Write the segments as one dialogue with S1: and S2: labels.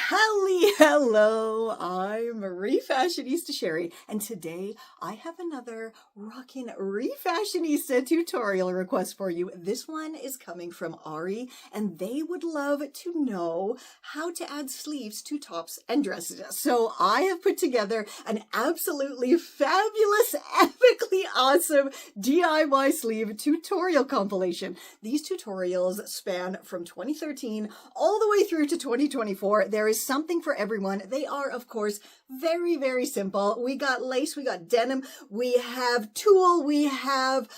S1: Hello, I'm Refashionista Sheri, and today I have another rockin' Refashionista tutorial request for you. This one is coming from Ari, and they would love to know how to add sleeves to tops and dresses. So I have put together an absolutely fabulous, epically awesome DIY sleeve tutorial compilation. These tutorials span from 2013 all the way through to 2024. There is something for everyone. They are, of course, very, very simple. We got lace, we got denim, we have tulle, we have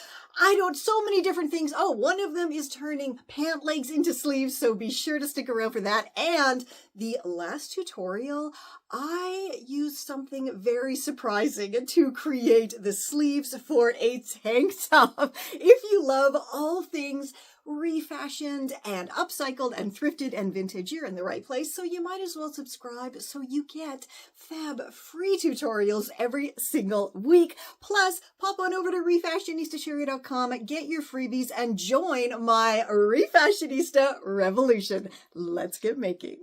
S1: so many different things. Oh, one of them is turning pant legs into sleeves, so be sure to stick around for that. And the last tutorial, I used something very surprising to create the sleeves for a tank top. If you love all things refashioned and upcycled and thrifted and vintage, you're in the right place. So you might as well subscribe so you get fab free tutorials every single week. Plus, pop on over to refashionistasherry.com, get your freebies, and join my Refashionista revolution. Let's get making.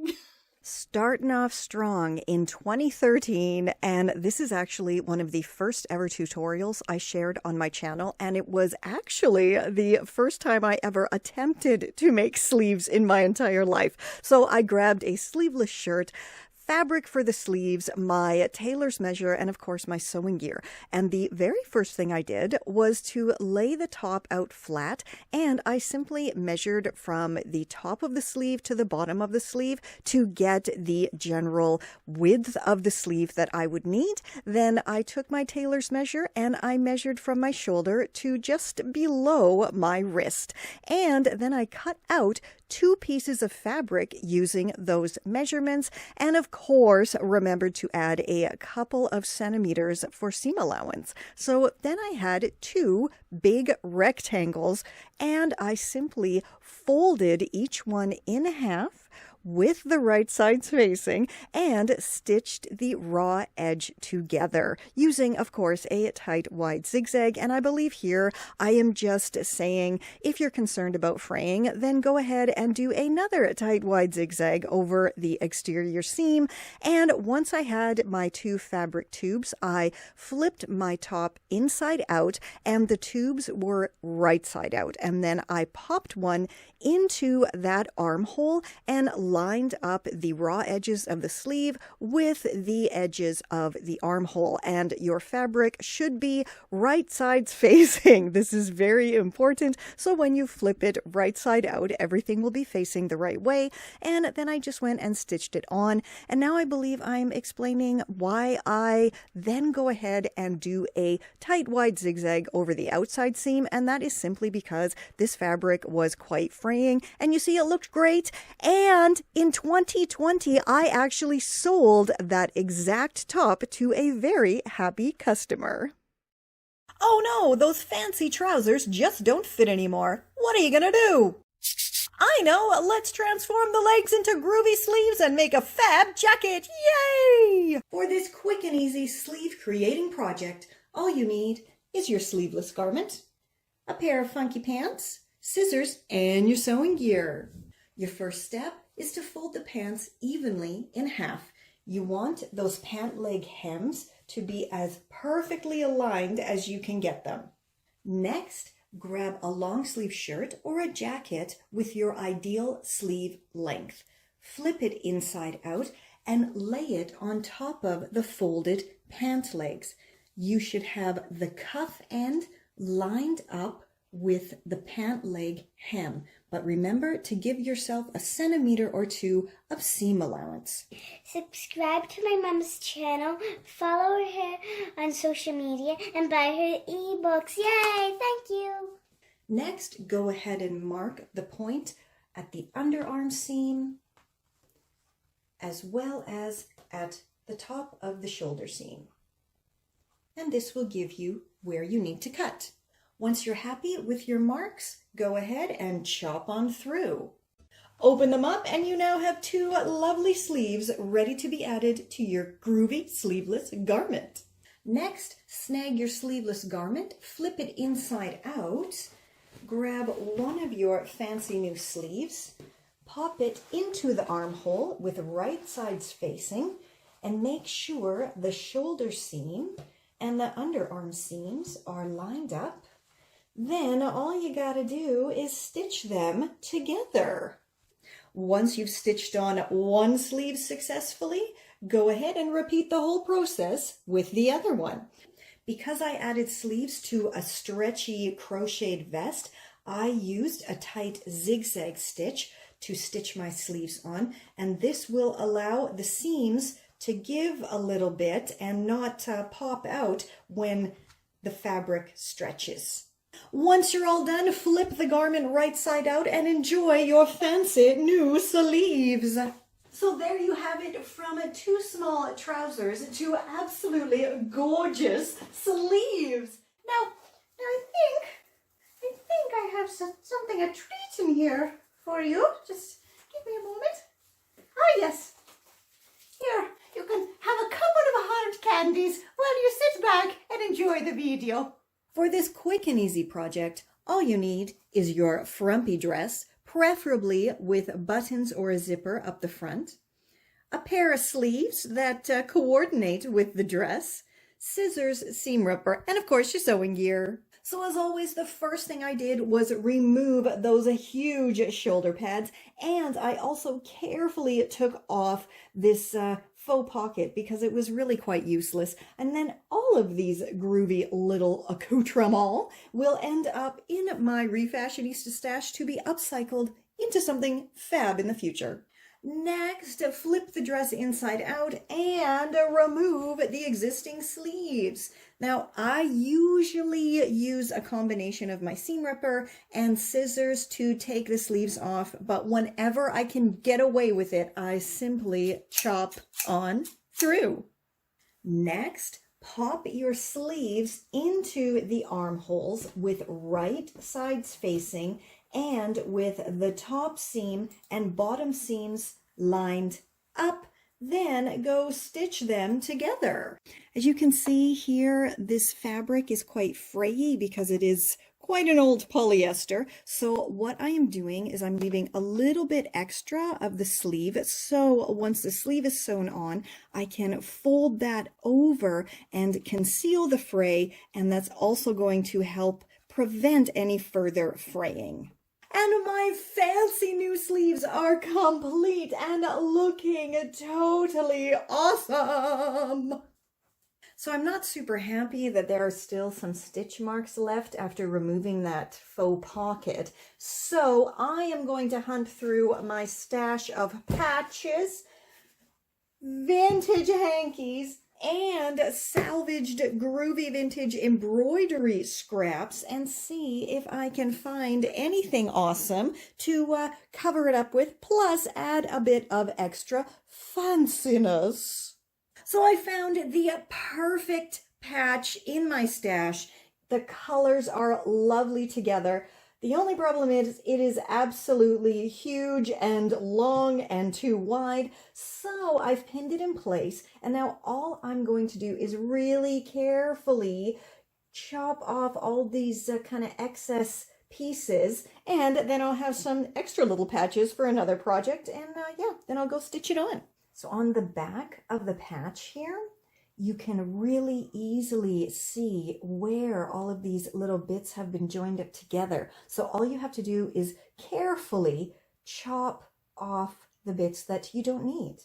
S1: Starting off strong in 2013, and this is actually one of the first ever tutorials I shared on my channel, and it was actually the first time I ever attempted to make sleeves in my entire life. So I grabbed a sleeveless shirt, fabric for the sleeves, my tailor's measure, and of course my sewing gear. And the very first thing I did was to lay the top out flat, and I simply measured from the top of the sleeve to the bottom of the sleeve to get the general width of the sleeve that I would need. Then I took my tailor's measure and I measured from my shoulder to just below my wrist. And then I cut out 2 pieces of fabric using those measurements, and of course remembered to add a couple of centimeters for seam allowance. So then I had 2 big rectangles, and I simply folded each one in half with the right sides facing and stitched the raw edge together using, of course, a tight wide zigzag. And I believe here I am just saying, if you're concerned about fraying, then go ahead and do another tight wide zigzag over the exterior seam. And once I had my 2 fabric tubes, I flipped my top inside out, and the tubes were right side out. And then I popped one into that armhole and lined up the raw edges of the sleeve with the edges of the armhole. And your fabric should be right sides facing. This is very important. So when you flip it right side out, everything will be facing the right way. And then I just went and stitched it on. And now I believe I'm explaining why I then go ahead and do a tight wide zigzag over the outside seam. And that is simply because this fabric was quite fraying, and you see it looked great. And in 2020, I actually sold that exact top to a very happy customer. Oh no, those fancy trousers just don't fit anymore. What are you gonna do? I know, let's transform the legs into groovy sleeves and make a fab jacket. Yay! For this quick and easy sleeve creating project, all you need is your sleeveless garment, a pair of funky pants, scissors, and your sewing gear. Your first step is to fold the pants evenly in half. You want those pant leg hems to be as perfectly aligned as you can get them. Next, grab a long sleeve shirt or a jacket with your ideal sleeve length. Flip it inside out and lay it on top of the folded pant legs. You should have the cuff end lined up with the pant leg hem, but remember to give yourself a centimeter or 2 of seam allowance.
S2: Subscribe to my mom's channel, follow her on social media, and buy her ebooks. Yay! Thank you!
S1: Next, go ahead and mark the point at the underarm seam as well as at the top of the shoulder seam. And this will give you where you need to cut. Once you're happy with your marks, go ahead and chop on through. Open them up and you now have 2 lovely sleeves ready to be added to your groovy sleeveless garment. Next, snag your sleeveless garment, flip it inside out, grab one of your fancy new sleeves, pop it into the armhole with right sides facing, and make sure the shoulder seam and the underarm seams are lined up. Then all you gotta do is stitch them together. Once you've stitched on one sleeve successfully, go ahead and repeat the whole process with the other one. Because I added sleeves to a stretchy crocheted vest, I used a tight zigzag stitch to stitch my sleeves on, and this will allow the seams to give a little bit and not pop out when the fabric stretches. Once you're all done, flip the garment right side out and enjoy your fancy new sleeves. So there you have it, from two small trousers to absolutely gorgeous sleeves. Now I think I have something, a treat in here for you. Just give me a moment. Ah, yes. Here, you can have a couple of hard candies while you sit back and enjoy the video. For this quick and easy project, all you need is your frumpy dress, preferably with buttons or a zipper up the front, a pair of sleeves that coordinate with the dress, scissors, seam ripper, and of course your sewing gear. So as always, the first thing I did was remove those huge shoulder pads, and I also carefully took off this faux pocket because it was really quite useless. And then all of these groovy little accoutrements will end up in my Refashionista stash to be upcycled into something fab in the future. Next, flip the dress inside out and remove the existing sleeves. Now, I usually use a combination of my seam ripper and scissors to take the sleeves off, but whenever I can get away with it, I simply chop on through. Next, pop your sleeves into the armholes with right sides facing and with the top seam and bottom seams lined up. Then go stitch them together. As you can see here, this fabric is quite frayy because it is quite an old polyester. So what I am doing is I'm leaving a little bit extra of the sleeve. So once the sleeve is sewn on, I can fold that over and conceal the fray. And that's also going to help prevent any further fraying. And my fancy new sleeves are complete and looking totally awesome. So I'm not super happy that there are still some stitch marks left after removing that faux pocket. So I am going to hunt through my stash of patches, vintage hankies, and salvaged groovy vintage embroidery scraps and see if I can find anything awesome to cover it up with, plus add a bit of extra fanciness. So I found the perfect patch in my stash. The colors are lovely together. The only problem is it is absolutely huge and long and too wide. So I've pinned it in place. And now all I'm going to do is really carefully chop off all these kind of excess pieces. And then I'll have some extra little patches for another project. And yeah, then I'll go stitch it on. So on the back of the patch here, you can really easily see where all of these little bits have been joined up together. So all you have to do is carefully chop off the bits that you don't need.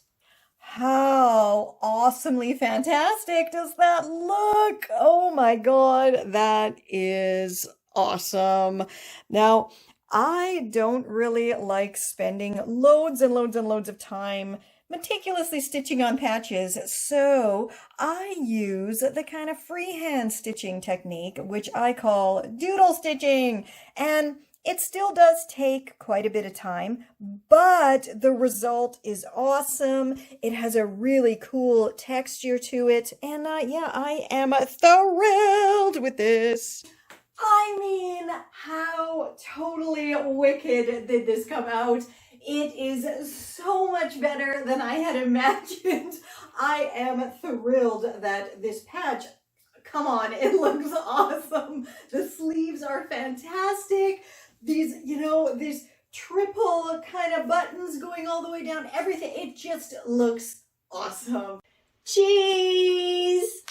S1: How awesomely fantastic does that look? Oh my God, that is awesome. Now, I don't really like spending loads and loads and loads of time meticulously stitching on patches, so I use the kind of freehand stitching technique, which I call doodle stitching, and it still does take quite a bit of time, but the result is awesome. It has a really cool texture to it, and yeah, I am thrilled with this. I mean, how totally wicked did this come out? It is so much better than I had imagined. I am thrilled that this patch, come on, it looks awesome. The sleeves are fantastic. These, this triple kind of buttons going all the way down, everything. It just looks awesome. Cheese!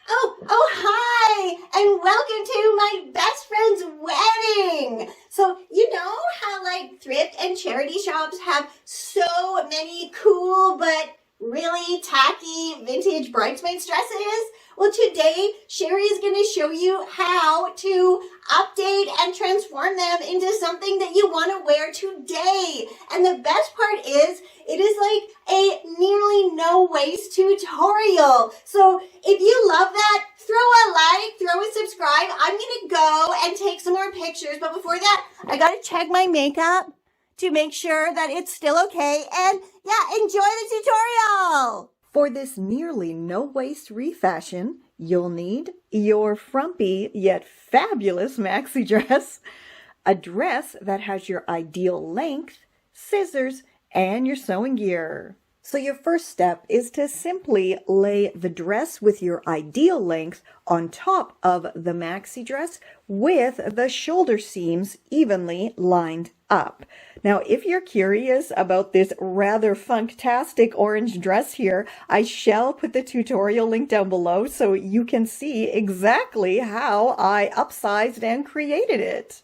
S1: Oh, hi, and welcome to my best friend's wedding. So, you know how like thrift and charity shops have so many cool but really tacky vintage bridesmaids dresses? Well, today, Sheri is going to show you how to update and transform them into something that you want to wear today. And the best part is, it is like a nearly no-waste tutorial. So if you love that, throw a like, throw a subscribe. I'm going to go and take some more pictures. But before that, I got to check my makeup to make sure that it's still okay. And yeah, enjoy the tutorial. For this nearly no-waste refashion, you'll need your frumpy yet fabulous maxi dress, a dress that has your ideal length, scissors, and your sewing gear. So your first step is to simply lay the dress with your ideal length on top of the maxi dress with the shoulder seams evenly lined up. Now, if you're curious about this rather funktastic orange dress here, I shall put the tutorial link down below so you can see exactly how I upsized and created it.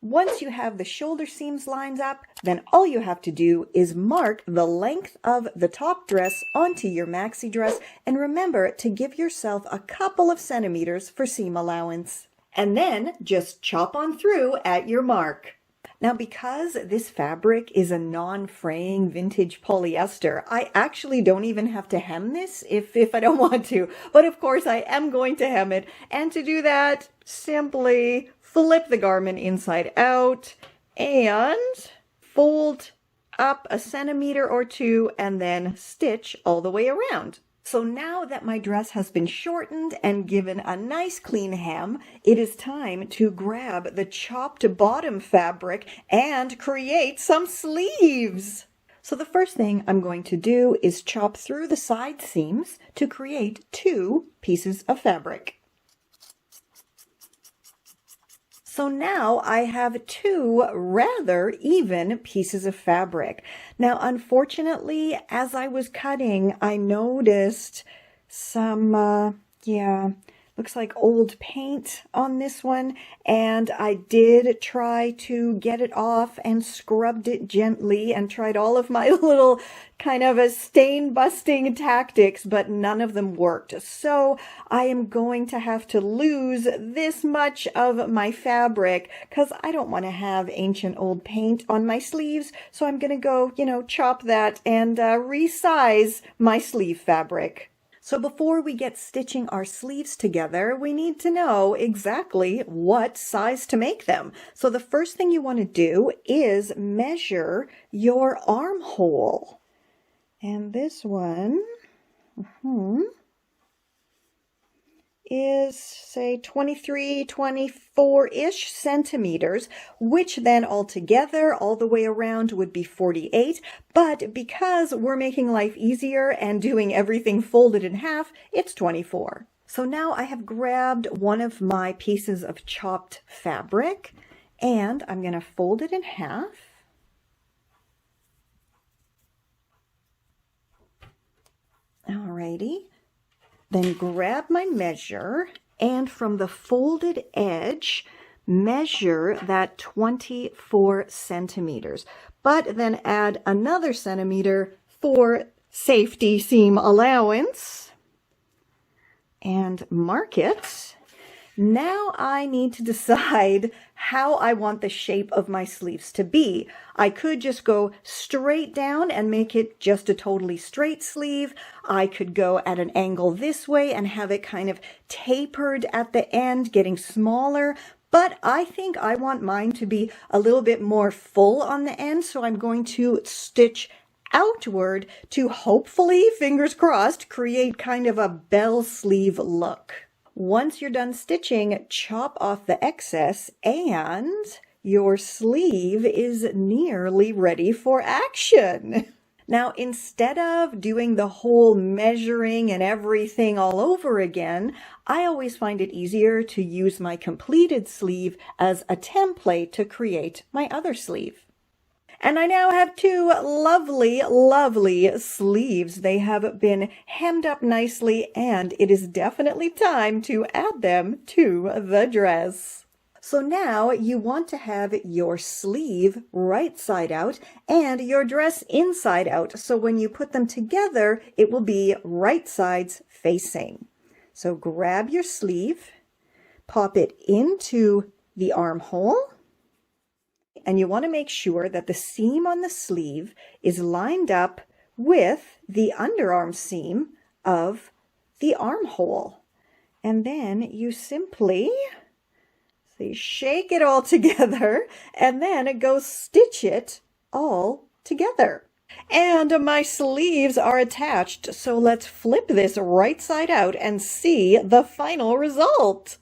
S1: Once you have the shoulder seams lined up, then all you have to do is mark the length of the top dress onto your maxi dress, and remember to give yourself a couple of centimeters for seam allowance. And then just chop on through at your mark. Now, because this fabric is a non-fraying vintage polyester, I actually don't even have to hem this if I don't want to. But of course, I am going to hem it. And to do that, simply flip the garment inside out and fold up a centimeter or two and then stitch all the way around. So now that my dress has been shortened and given a nice clean hem, it is time to grab the chopped bottom fabric and create some sleeves. So the first thing I'm going to do is chop through the side seams to create 2 pieces of fabric. So now I have 2 rather even pieces of fabric. Now, unfortunately, as I was cutting, I noticed some, looks like old paint on this one. And I did try to get it off and scrubbed it gently and tried all of my little kind of a stain busting tactics, but none of them worked. So I am going to have to lose this much of my fabric because I don't want to have ancient old paint on my sleeves. So I'm going to go, chop that and resize my sleeve fabric. So before we get stitching our sleeves together, we need to know exactly what size to make them. So the first thing you want to do is measure your armhole. And this one is, say, 23, 24-ish centimeters, which then altogether, all the way around, would be 48. But because we're making life easier and doing everything folded in half, it's 24. So now I have grabbed one of my pieces of chopped fabric, and I'm going to fold it in half. Alrighty. Then grab my measure, and from the folded edge, measure that 24 centimeters. But then add another centimeter for safety seam allowance. And mark it. Now I need to decide how I want the shape of my sleeves to be. I could just go straight down and make it just a totally straight sleeve. I could go at an angle this way and have it kind of tapered at the end, getting smaller. But I think I want mine to be a little bit more full on the end, so I'm going to stitch outward to hopefully, fingers crossed, create kind of a bell sleeve look. Once you're done stitching, chop off the excess and your sleeve is nearly ready for action. Now, instead of doing the whole measuring and everything all over again, I always find it easier to use my completed sleeve as a template to create my other sleeve. And I now have two lovely, lovely sleeves. They have been hemmed up nicely, and it is definitely time to add them to the dress. So now you want to have your sleeve right side out and your dress inside out. So when you put them together, it will be right sides facing. So grab your sleeve, pop it into the armhole, and you want to make sure that the seam on the sleeve is lined up with the underarm seam of the armhole. And then you simply shake it all together and then go stitch it all together. And my sleeves are attached, so let's flip this right side out and see the final result.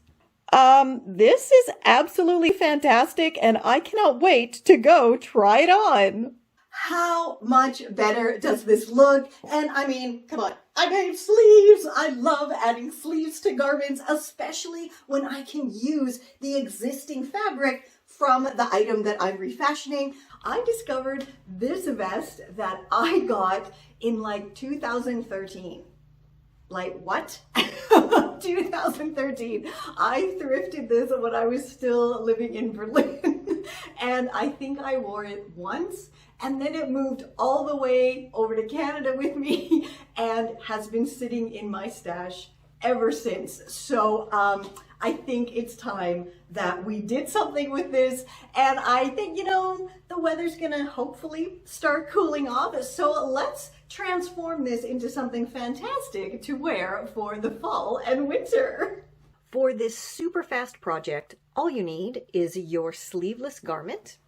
S1: This is absolutely fantastic, and I cannot wait to go try it on. How much better does this look? And I mean, come on, I made sleeves. I love adding sleeves to garments, especially when I can use the existing fabric from the item that I'm refashioning. I discovered this vest that I got in like 2013. Like what? 2013. I thrifted this when I was still living in Berlin. And I think I wore it once, and then it moved all the way over to Canada with me and has been sitting in my stash ever since. So I think it's time that we did something with this, and I think, you know, the weather's gonna hopefully start cooling off, so let's transform this into something fantastic to wear for the fall and winter. For this super fast project, all you need is your sleeveless garment,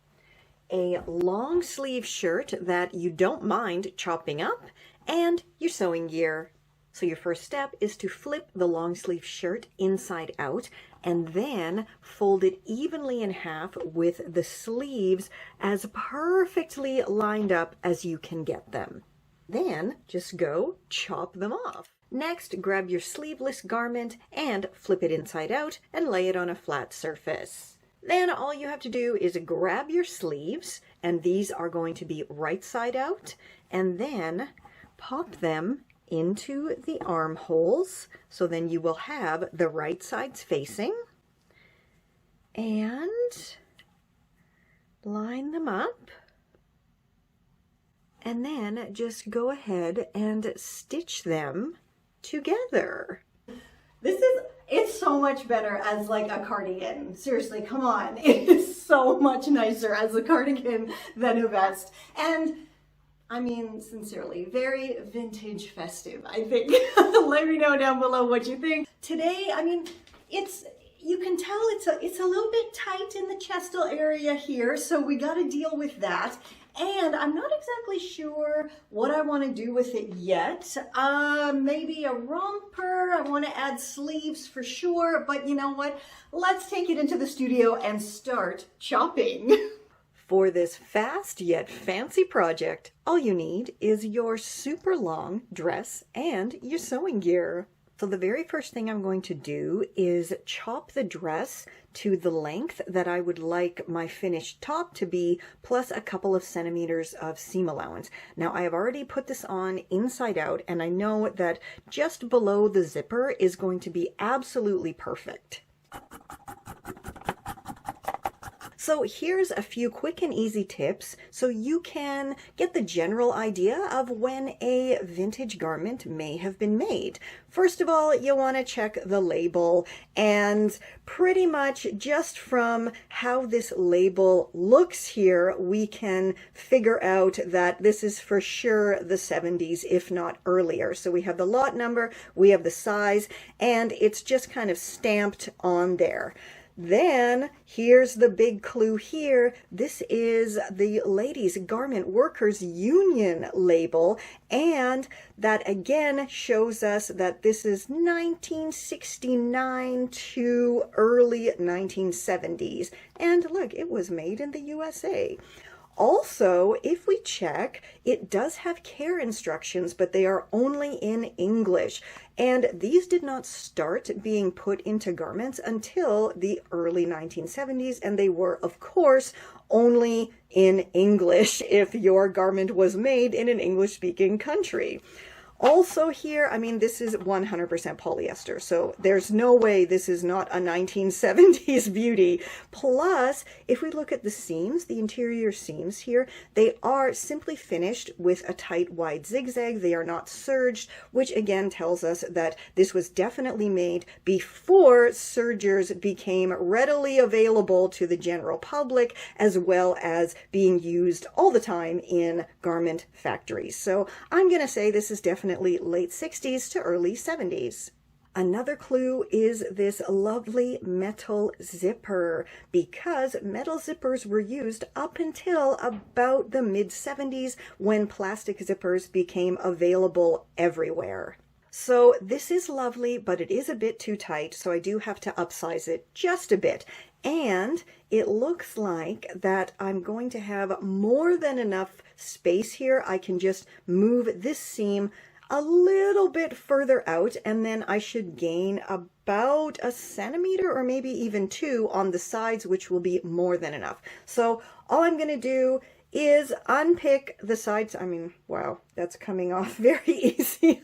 S1: a long sleeve shirt that you don't mind chopping up, and your sewing gear. So your first step is to flip the long sleeve shirt inside out and then fold it evenly in half with the sleeves as perfectly lined up as you can get them. Then just go chop them off. Next, grab your sleeveless garment and flip it inside out and lay it on a flat surface. Then all you have to do is grab your sleeves, and these are going to be right side out, and then pop them into the armholes, so then you will have the right sides facing, and line them up, and then just go ahead and stitch them together. It's so much better as like a cardigan. Seriously, come on. It is so much nicer as a cardigan than a vest. And I mean, sincerely, very vintage festive, I think. Let me know down below what you think. Today, I mean, you can tell it's a little bit tight in the chestal area here, so we got to deal with that. And I'm not exactly sure what I want to do with it yet. Maybe a romper. I want to add sleeves for sure, but you know what? Let's take it into the studio and start chopping. For this fast yet fancy project, all you need is your super long dress and your sewing gear. So the very first thing I'm going to do is chop the dress to the length that I would like my finished top to be, plus a couple of centimeters of seam allowance. Now I have already put this on inside out, and I know that just below the zipper is going to be absolutely perfect. So here's a few quick and easy tips so you can get the general idea of when a vintage garment may have been made. First of all, you want to check the label, and pretty much just from how this label looks here, we can figure out that this is for sure the 70s, if not earlier. So we have the lot number, we have the size, and it's just kind of stamped on there. Then here's the big clue here. This is the Ladies Garment Workers Union label, and that again shows us that this is 1969 to early 1970s. And look, it was made in the USA. Also, if we check, it does have care instructions, but they are only in English. And these did not start being put into garments until the early 1970s, and they were, of course, only in English if your garment was made in an English-speaking country. Also here, I mean, this is 100% polyester, so there's no way this is not a 1970s beauty. Plus, if we look at the seams, the interior seams here, they are simply finished with a tight, wide zigzag. They are not serged, which again tells us that this was definitely made before sergers became readily available to the general public, as well as being used all the time in garment factories. So I'm going to say this is definitely late 60s to early 70s. Another clue is this lovely metal zipper, because metal zippers were used up until about the mid-70s when plastic zippers became available everywhere. So this is lovely, but it is a bit too tight, so I do have to upsize it just a bit. And it looks like that I'm going to have more than enough space here. I can just move this seam a little bit further out, and then I should gain about a centimeter or maybe even 2 on the sides, which will be more than enough. So all I'm going to do is unpick the sides. I mean, wow, that's coming off very easy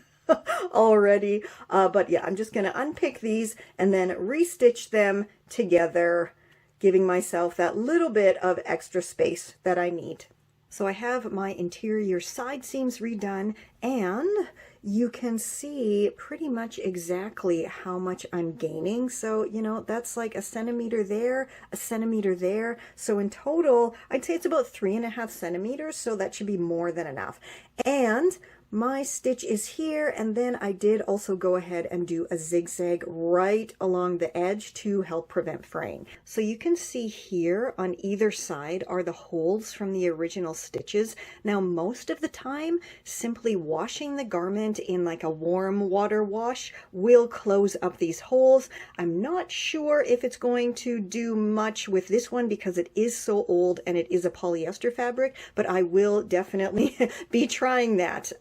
S1: already. But yeah, I'm just going to unpick these and then restitch them together, giving myself that little bit of extra space that I need. So I have my interior side seams redone, and you can see pretty much exactly how much I'm gaining. So, you know, that's like a centimeter there, a centimeter there. So in total, I'd say it's about 3.5 centimeters. So that should be more than enough. And my stitch is here, and then I did also go ahead and do a zigzag right along the edge to help prevent fraying. So you can see here on either side are the holes from the original stitches. Now most of the time, simply washing the garment in like a warm water wash will close up these holes. I'm not sure if it's going to do much with this one because it is so old and it is a polyester fabric, but I will definitely be trying that.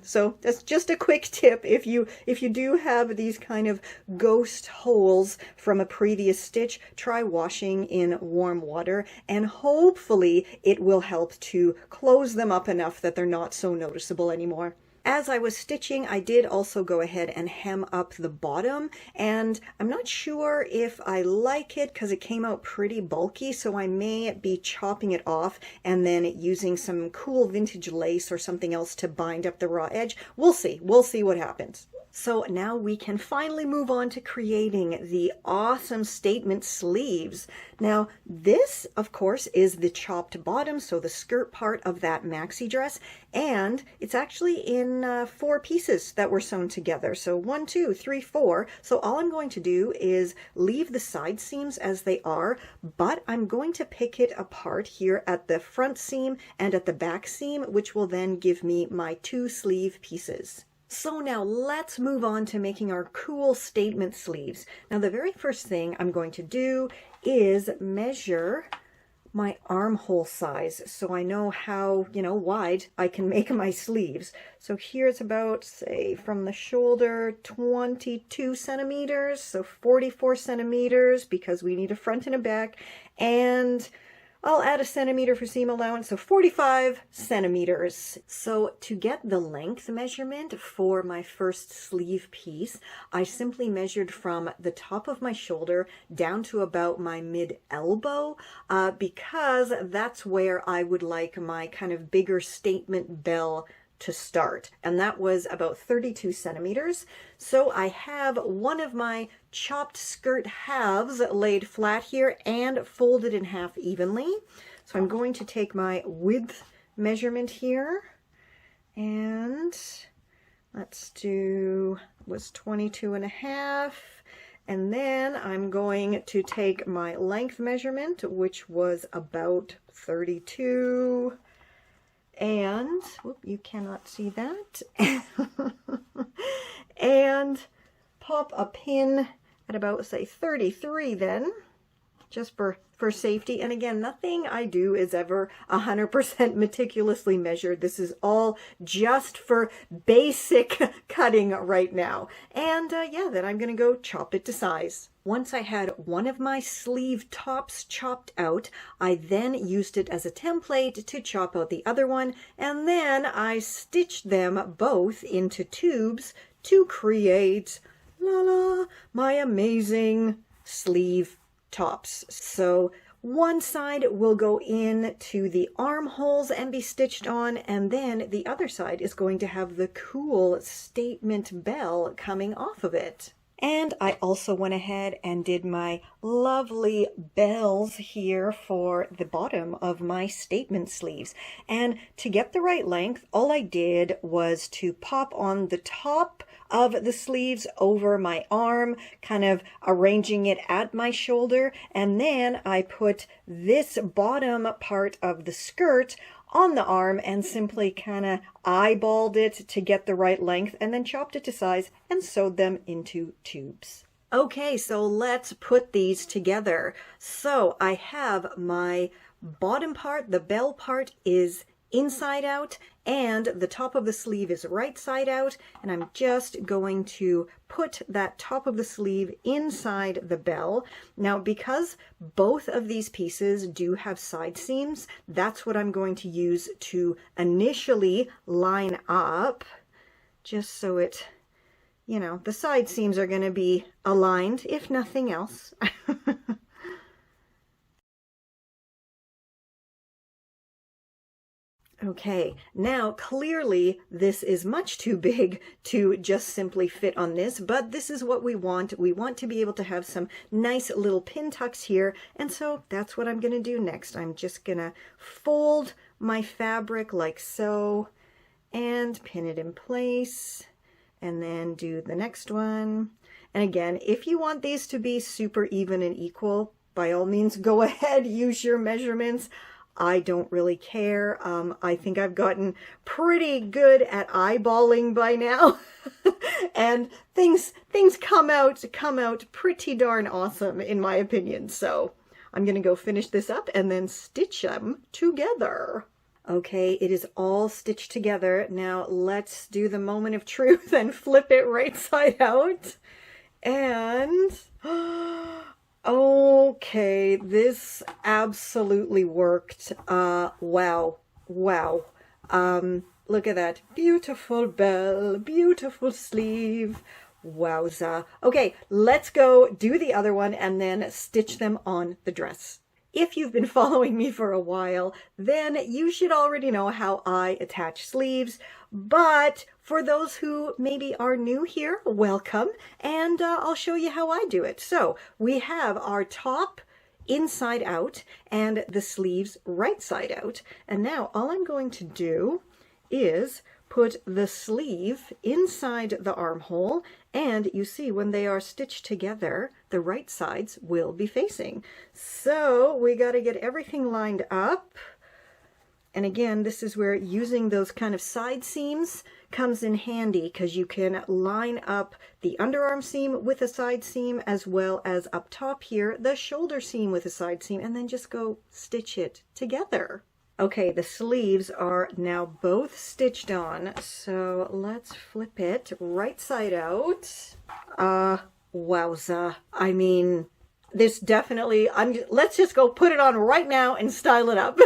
S1: So that's just a quick tip. If you do have these kind of ghost holes from a previous stitch, try washing in warm water, and hopefully it will help to close them up enough that they're not so noticeable anymore. As I was stitching, I did also go ahead and hem up the bottom, and I'm not sure if I like it because it came out pretty bulky, so I may be chopping it off and then using some cool vintage lace or something else to bind up the raw edge. We'll see what happens. So now we can finally move on to creating the awesome statement sleeves. Now this, of course, is the chopped bottom, so the skirt part of that maxi dress, and it's actually in 4 pieces that were sewn together. So 1, 2, 3, 4. So all I'm going to do is leave the side seams as they are, but I'm going to pick it apart here at the front seam and at the back seam, which will then give me my 2 sleeve pieces. So now let's move on to making our cool statement sleeves. Now the very first thing I'm going to do is measure my armhole size so I know how, wide I can make my sleeves. So here it's about, say, from the shoulder, 22 centimeters, so 44 centimeters because we need a front and a back, and I'll add a centimeter for seam allowance, so 45 centimeters. So to get the length measurement for my first sleeve piece, I simply measured from the top of my shoulder down to about my mid-elbow, because that's where I would like my kind of bigger statement bell to start, and that was about 32 centimeters. So I have one of my chopped skirt halves laid flat here and folded in half evenly. So I'm going to take my width measurement here, and let's do, was 22.5, and then I'm going to take my length measurement, which was about 32. And, whoop, you cannot see that, and pop a pin at about, say, 33 then, just for safety. And again, nothing I do is ever 100% meticulously measured. This is all just for basic cutting right now. And yeah, then I'm going to go chop it to size. Once I had one of my sleeve tops chopped out, I then used it as a template to chop out the other one, and then I stitched them both into tubes to create, la la, my amazing sleeve tops. So one side will go into the armholes and be stitched on, and then the other side is going to have the cool statement bell coming off of it. And I also went ahead and did my lovely bells here for the bottom of my statement sleeves. And to get the right length, all I did was to pop on the top of the sleeves over my arm, kind of arranging it at my shoulder. And then I put this bottom part of the skirt on the arm and simply kind of eyeballed it to get the right length, and then chopped it to size and sewed them into tubes. Okay, so let's put these together. So I have my bottom part, the bell part is inside out, and the top of the sleeve is right side out, and I'm just going to put that top of the sleeve inside the bell. Now, because both of these pieces do have side seams, that's what I'm going to use to initially line up, just so it, you know, the side seams are going to be aligned, if nothing else. Okay, now clearly this is much too big to just simply fit on this, but this is what we want. We want to be able to have some nice little pin tucks here, and so that's what I'm going to do next. I'm just going to fold my fabric like so and pin it in place, and then do the next one. And again, if you want these to be super even and equal, by all means go ahead, use your measurements. I don't really care. I think I've gotten pretty good at eyeballing by now. And things come out pretty darn awesome in my opinion. So I'm going to go finish this up and then stitch them together. Okay, it is all stitched together. Now let's do the moment of truth and flip it right side out. And okay, this absolutely worked. Wow. Look at that. Beautiful bell, beautiful sleeve. Wowza. Okay, let's go do the other one and then stitch them on the dress. If you've been following me for a while, then you should already know how I attach sleeves. But for those who maybe are new here, welcome, and I'll show you how I do it. So we have our top inside out and the sleeves right side out. And now all I'm going to do is put the sleeve inside the armhole, and you see when they are stitched together, the right sides will be facing. So we got to get everything lined up. And again, this is where using those kind of side seams comes in handy, because you can line up the underarm seam with a side seam, as well as up top here, the shoulder seam with a side seam, and then just go stitch it together. Okay, the sleeves are now both stitched on, so let's flip it right side out. Wowza. I mean, this definitely, let's just go put it on right now and style it up.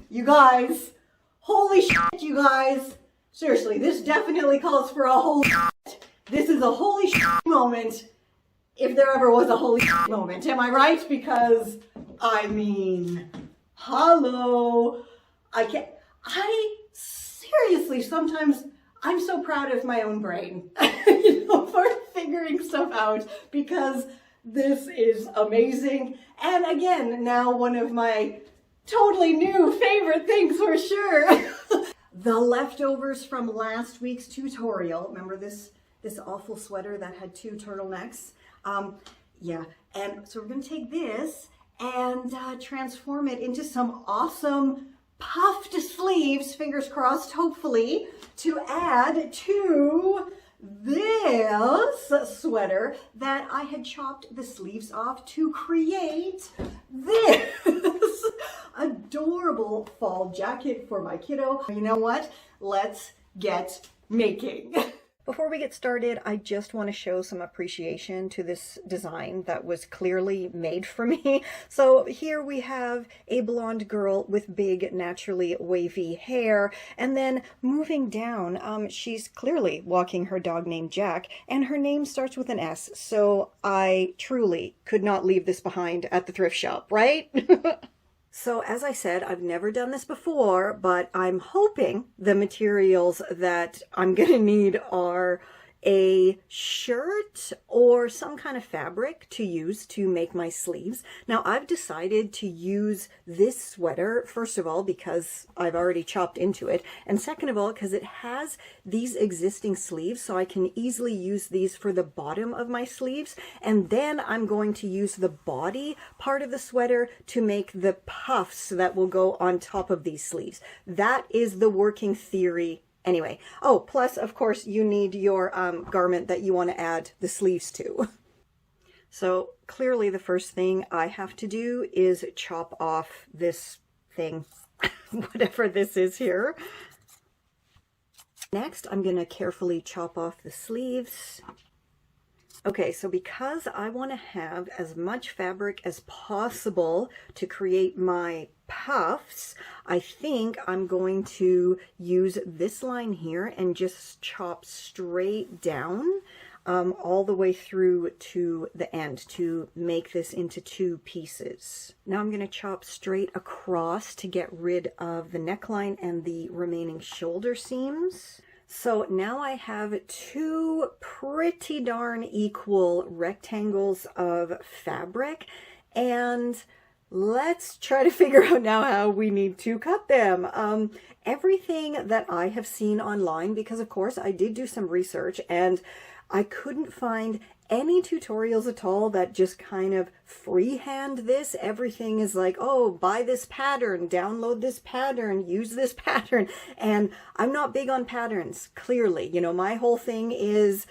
S1: You guys, holy shit, you guys. Seriously, this definitely calls for a holy shit. This is a holy shit moment, if there ever was a holy shit moment. Am I right? Because, I mean, hello. I seriously, sometimes I'm so proud of my own brain, you know, for figuring stuff out, because this is amazing. And again, now one of my totally new favorite things for sure. The leftovers from last week's tutorial. Remember this awful sweater that had 2 turtlenecks? Yeah, and so we're going to take this and transform it into some awesome puffed sleeves, fingers crossed, hopefully, to add to this sweater that I had chopped the sleeves off to create this adorable fall jacket for my kiddo. You know what? Let's get making. Before we get started, I just want to show some appreciation to this design that was clearly made for me. So here we have a blonde girl with big, naturally wavy hair, and then moving down, she's clearly walking her dog named Jack, and her name starts with an S, so I truly could not leave this behind at the thrift shop, right? So as I said, I've never done this before, but I'm hoping the materials that I'm going to need are a shirt or some kind of fabric to use to make my sleeves. Now I've decided to use this sweater, first of all, because I've already chopped into it, and second of all, because it has these existing sleeves, so I can easily use these for the bottom of my sleeves, and then I'm going to use the body part of the sweater to make the puffs that will go on top of these sleeves. That is the working theory. Anyway, oh, plus, of course, you need your garment that you want to add the sleeves to. So clearly the first thing I have to do is chop off this thing, whatever this is here. Next, I'm going to carefully chop off the sleeves. Okay, so because I want to have as much fabric as possible to create my puffs, I think I'm going to use this line here and just chop straight down all the way through to the end to make this into two pieces. Now I'm going to chop straight across to get rid of the neckline and the remaining shoulder seams. So now I have two pretty darn equal rectangles of fabric, and let's try to figure out now how we need to cut them. Everything that I have seen online, because of course I did do some research and I couldn't find any tutorials at all that just kind of freehand this. Everything is like, oh, buy this pattern, download this pattern, use this pattern. And I'm not big on patterns, clearly. You know, my whole thing is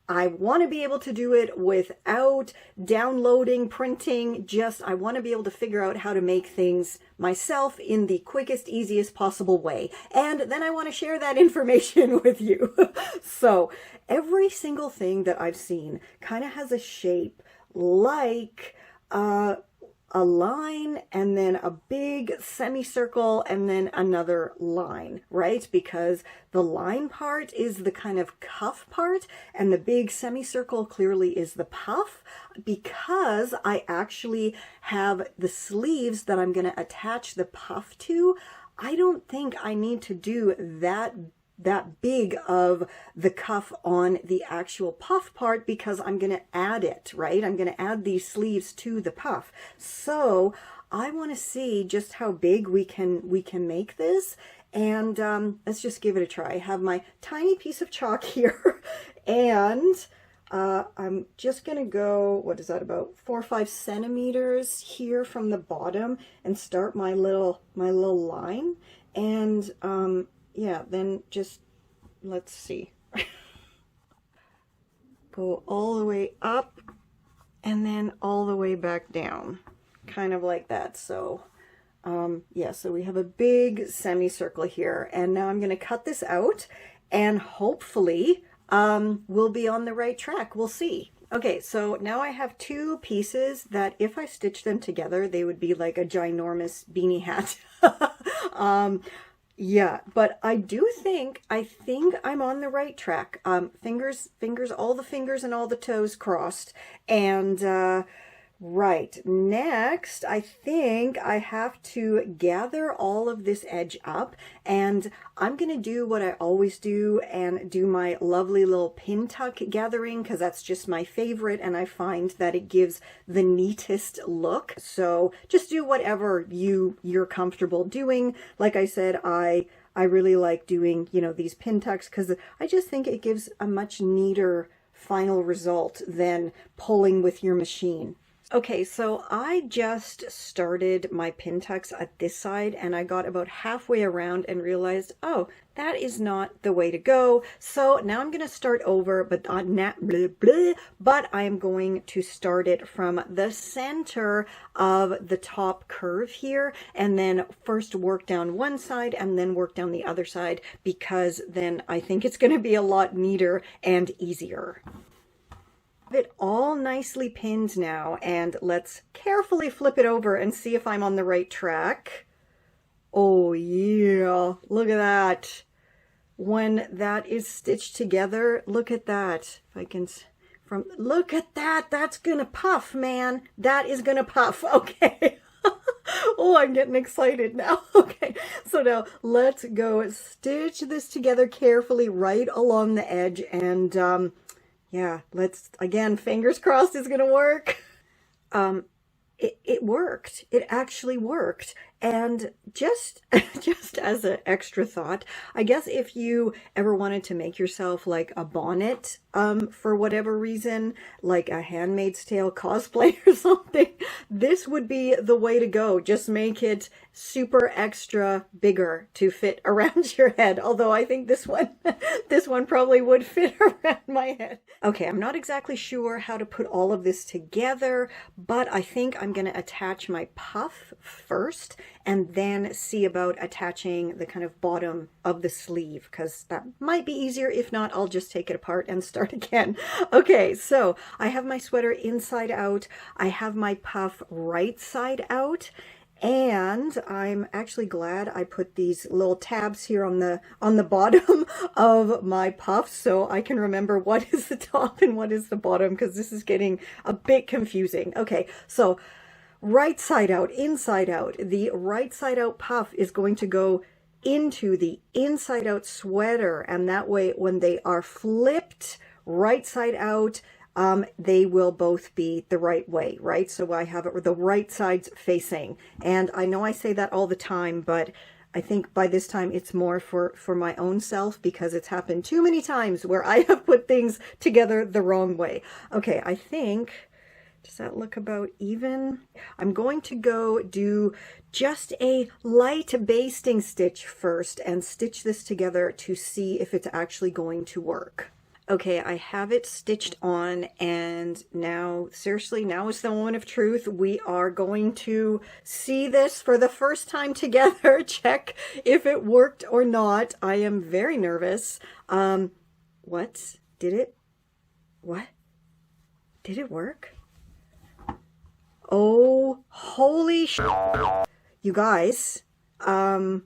S1: I want to be able to do it without downloading, printing, just I want to be able to figure out how to make things myself in the quickest, easiest possible way. And then I want to share that information with you. So every single thing that I've seen kind of has a shape like a line and then a big semicircle and then another line, right? Because the line part is the kind of cuff part and the big semicircle clearly is the puff, because I actually have the sleeves that I'm going to attach the puff to. I don't think I need to do that big of the cuff on the actual puff part because I'm going to add it, right? I'm going to add these sleeves to the puff. So I want to see just how big we can make this, and let's just give it a try. I have my tiny piece of chalk here, and I'm just going to go, what is that, about 4 or 5 centimeters here from the bottom and start my little line. And yeah, then just, let's see, go all the way up and then all the way back down, kind of like that. So yeah, so we have a big semicircle here, and now I'm going to cut this out, and hopefully we'll be on the right track. We'll see. Okay, so now I have two pieces that if I stitch them together, they would be like a ginormous beanie hat. Yeah, but I think I'm on the right track. Fingers, all the fingers and all the toes crossed. And right, next, I think I have to gather all of this edge up, and I'm going to do what I always do and do my lovely little pin tuck gathering, because that's just my favorite, and I find that it gives the neatest look. So just do whatever you're comfortable doing. Like I said, I really like doing, you know, these pin tucks because I just think it gives a much neater final result than pulling with your machine. Okay, so I just started my pin tucks at this side and I got about halfway around and realized, oh, that is not the way to go. So now I'm going to start over, but but I am going to start it from the center of the top curve here and then first work down one side and then work down the other side, because then I think it's going to be a lot neater and easier. It all nicely pinned now, and let's carefully flip it over and see if I'm on the right track. Oh yeah, look at that. When that is stitched together, look at that. If I can, look at that, that's gonna puff, man. That is gonna puff, okay. Oh, I'm getting excited now. Okay, so now let's go stitch this together carefully right along the edge, and yeah, let's, again, fingers crossed it's gonna work. It worked. It actually worked. And just as an extra thought, I guess if you ever wanted to make yourself like a bonnet, for whatever reason, like a Handmaid's Tale cosplay or something, this would be the way to go. Just make it super extra bigger to fit around your head. Although I think this one probably would fit around my head. Okay, I'm not exactly sure how to put all of this together, but I think I'm going to attach my puff first and then see about attaching the kind of bottom of the sleeve, because that might be easier. If not, I'll just take it apart and start again. Okay, so I have my sweater inside out. I have my puff right side out. And I'm actually glad I put these little tabs here on the bottom of my puff so I can remember what is the top and what is the bottom, because this is getting a bit confusing. Okay, so right side out, inside out. The right side out puff is going to go into the inside out sweater, and that way when they are flipped right side out, they will both be the right way, right? So I have it with the right sides facing. And I know I say that all the time, but I think by this time it's more for my own self, because it's happened too many times where I have put things together the wrong way. Okay, I think, does that look about even? I'm going to go do just a light basting stitch first and stitch this together to see if it's actually going to work. Okay, I have it stitched on, and now, seriously, now is the moment of truth. We are going to see this for the first time together, check if it worked or not. I am very nervous. What? Did it work? Oh, holy sh**. You guys, wow,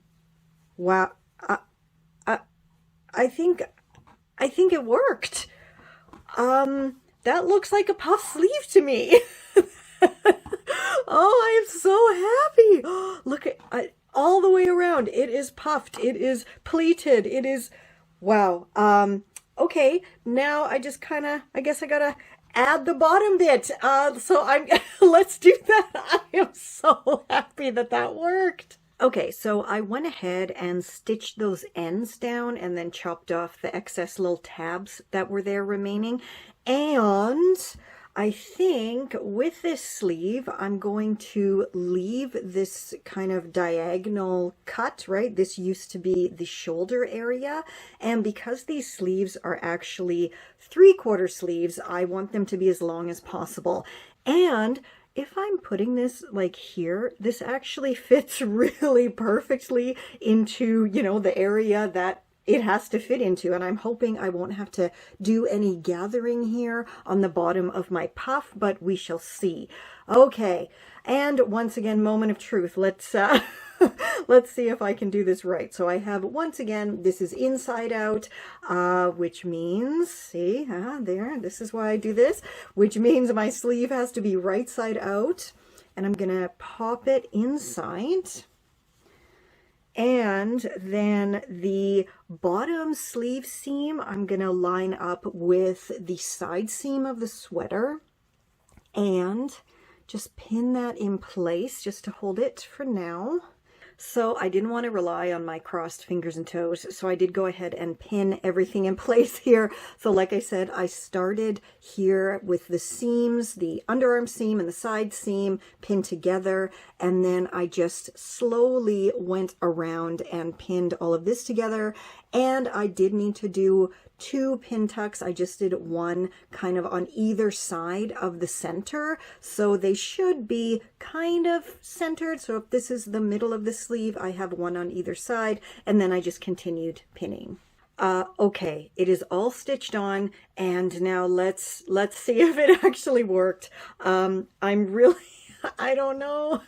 S1: I think it worked. That looks like a puff sleeve to me. Oh, I am so happy. Look at all the way around. It is puffed. It is pleated. It is, wow. Okay, now I just kind of, I guess I gotta add the bottom bit. So let's do that. I am so happy that that worked. Okay, so I went ahead and stitched those ends down and then chopped off the excess little tabs that were there remaining. And I think with this sleeve, I'm going to leave this kind of diagonal cut, right? This used to be the shoulder area. And because these sleeves are actually 3/4 sleeves, I want them to be as long as possible. And if I'm putting this like here, this actually fits really perfectly into, you know, the area that it has to fit into. And I'm hoping I won't have to do any gathering here on the bottom of my puff, but we shall see. Okay, and once again, moment of truth. Let's let's see if I can do this right. So I have, once again, this is inside out, which means, see, there, this is why I do this, which means my sleeve has to be right side out, and I'm gonna pop it inside. And then the bottom sleeve seam, I'm gonna line up with the side seam of the sweater and just pin that in place just to hold it for now. So I didn't want to rely on my crossed fingers and toes, so I did go ahead and pin everything in place here. So like I said, I started here with the seams, the underarm seam and the side seam pinned together, and then I just slowly went around and pinned all of this together. And I did need to do 2 pin tucks. I just did one kind of on either side of the center, so they should be kind of centered. So if this is the middle of the sleeve, I have one on either side, and then I just continued pinning. Okay, it is all stitched on, and now let's see if it actually worked. I'm really I don't know.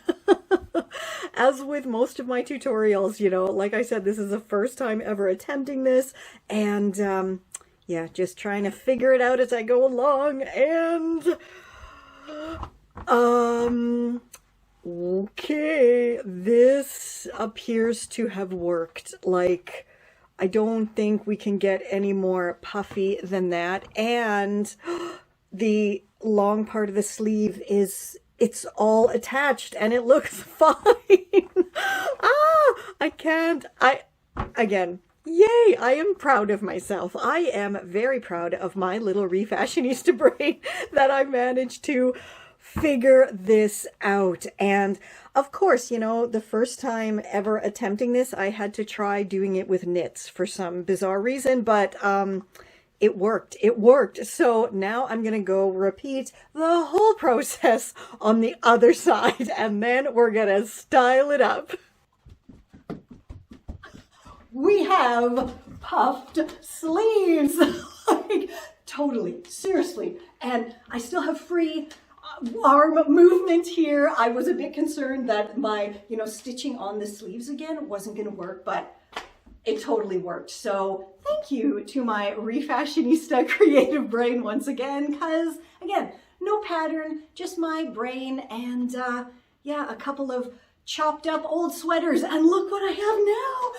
S1: As with most of my tutorials, you know, like I said, this is the first time ever attempting this, and yeah, just trying to figure it out as I go along. And okay, this appears to have worked. Like, I don't think we can get any more puffy than that. And the long part of the sleeve it's all attached and it looks fine. Again, yay, I am proud of myself. I am very proud of my little refashionista brain that I managed to figure this out. And of course, you know, the first time ever attempting this, I had to try doing it with knits for some bizarre reason, but it worked. It worked. So now I'm going to go repeat the whole process on the other side, and then we're going to style it up. We have puffed sleeves. Like, totally, seriously. And I still have free arm movement here. I was a bit concerned that my, you know, stitching on the sleeves again wasn't going to work, but it totally worked. So thank you to my refashionista creative brain once again, because again, no pattern, just my brain and yeah, a couple of chopped up old sweaters, and look what I have now.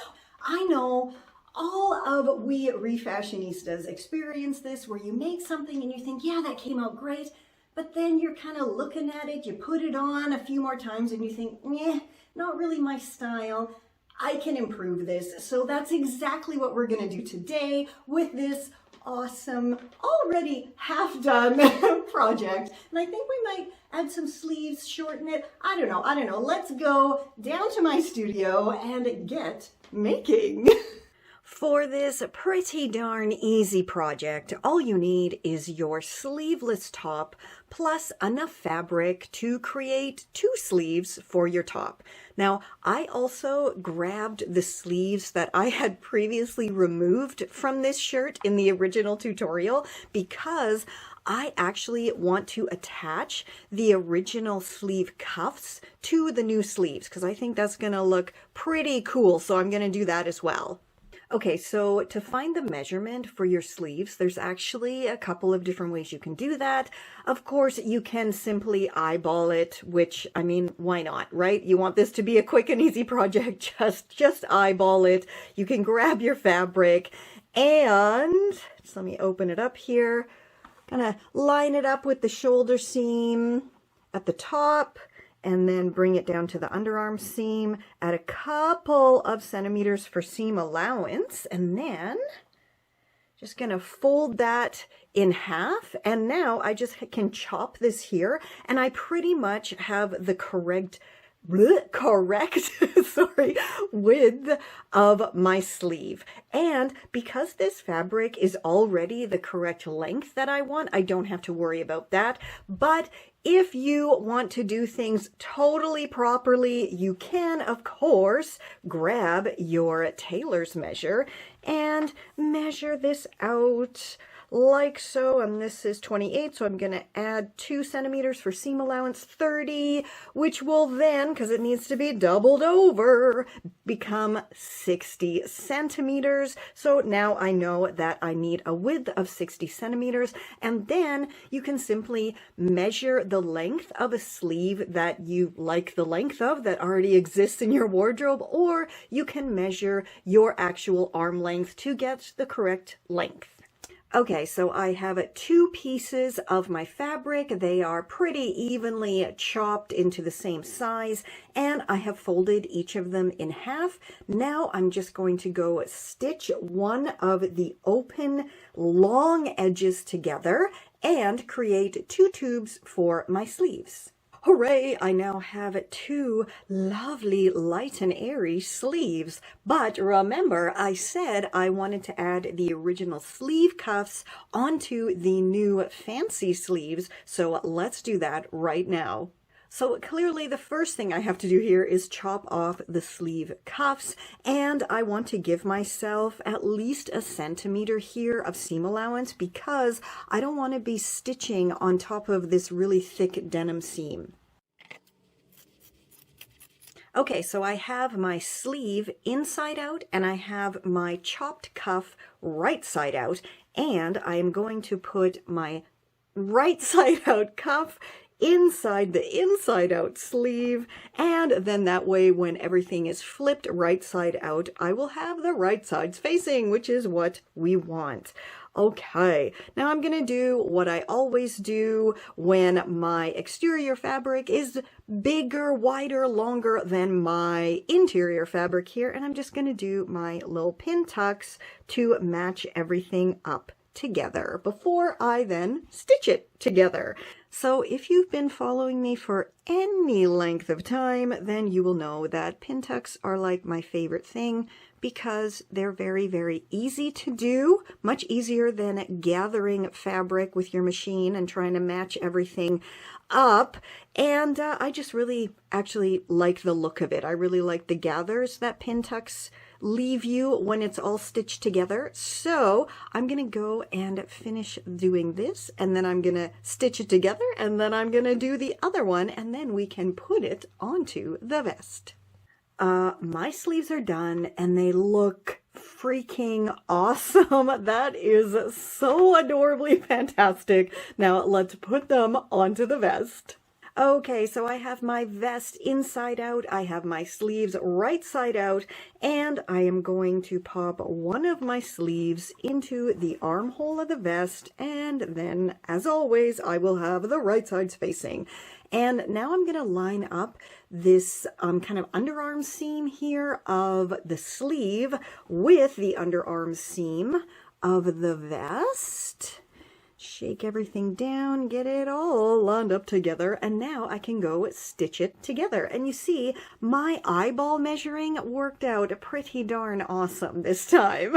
S1: I know all of we refashionistas experience this, where you make something and you think, yeah, that came out great, but then you're kind of looking at it, you put it on a few more times and you think, eh, not really my style. I can improve this. So that's exactly what we're going to do today with this awesome, already half done project. And I think we might add some sleeves, shorten it. I don't know. Let's go down to my studio and get making. For this pretty darn easy project, all you need is your sleeveless top plus enough fabric to create 2 sleeves for your top. Now, I also grabbed the sleeves that I had previously removed from this shirt in the original tutorial because I actually want to attach the original sleeve cuffs to the new sleeves because I think that's going to look pretty cool, so I'm going to do that as well. Okay, so to find the measurement for your sleeves, there's actually a couple of different ways you can do that. Of course, you can simply eyeball it, which, I mean, why not, right? You want this to be a quick and easy project, just eyeball it. You can grab your fabric and, just let me open it up here, gonna line it up with the shoulder seam at the top, and then bring it down to the underarm seam, add a couple of centimeters for seam allowance, and then just gonna fold that in half. And now I just can chop this here, and I pretty much have the correct sorry, width of my sleeve. And because this fabric is already the correct length that I want, I don't have to worry about that. But if you want to do things totally properly, you can, of course, grab your tailor's measure and measure this out like so, and this is 28, so I'm going to add 2 centimeters for seam allowance, 30, which will then, because it needs to be doubled over, become 60 centimeters. So now I know that I need a width of 60 centimeters, and then you can simply measure the length of a sleeve that you like the length of that already exists in your wardrobe, or you can measure your actual arm length to get the correct length. Okay, so I have 2 pieces of my fabric. They are pretty evenly chopped into the same size, and I have folded each of them in half. Now I'm just going to go stitch one of the open long edges together and create 2 tubes for my sleeves. Hooray! I now have 2 lovely light and airy sleeves. But remember, I said I wanted to add the original sleeve cuffs onto the new fancy sleeves. So let's do that right now. So clearly the first thing I have to do here is chop off the sleeve cuffs, and I want to give myself at least 1 centimeter here of seam allowance because I don't want to be stitching on top of this really thick denim seam. Okay, so I have my sleeve inside out and I have my chopped cuff right side out, and I am going to put my right side out cuff inside the inside out sleeve, and then that way when everything is flipped right side out, I will have the right sides facing, which is what we want. Okay, now I'm gonna do what I always do when my exterior fabric is bigger, wider, longer than my interior fabric here, and I'm just gonna do my little pin tucks to match everything up together before I then stitch it together. So if you've been following me for any length of time, then you will know that pin tucks are like my favorite thing because they're very, very easy to do, much easier than gathering fabric with your machine and trying to match everything up. And I just really actually like the look of it. I really like the gathers that pin tucks leave you when it's all stitched together. So I'm gonna go and finish doing this, and then I'm gonna stitch it together, and then I'm gonna do the other one, and then we can put it onto the vest. My sleeves are done and they look freaking awesome. That is so adorably fantastic. Now let's put them onto the vest. Okay, so I have my vest inside out, I have my sleeves right side out, and I am going to pop one of my sleeves into the armhole of the vest, and then, as always, I will have the right sides facing. And now I'm going to line up this kind of underarm seam here of the sleeve with the underarm seam of the vest. Shake everything down, get it all lined up together, and now I can go stitch it together. And you see, my eyeball measuring worked out pretty darn awesome this time.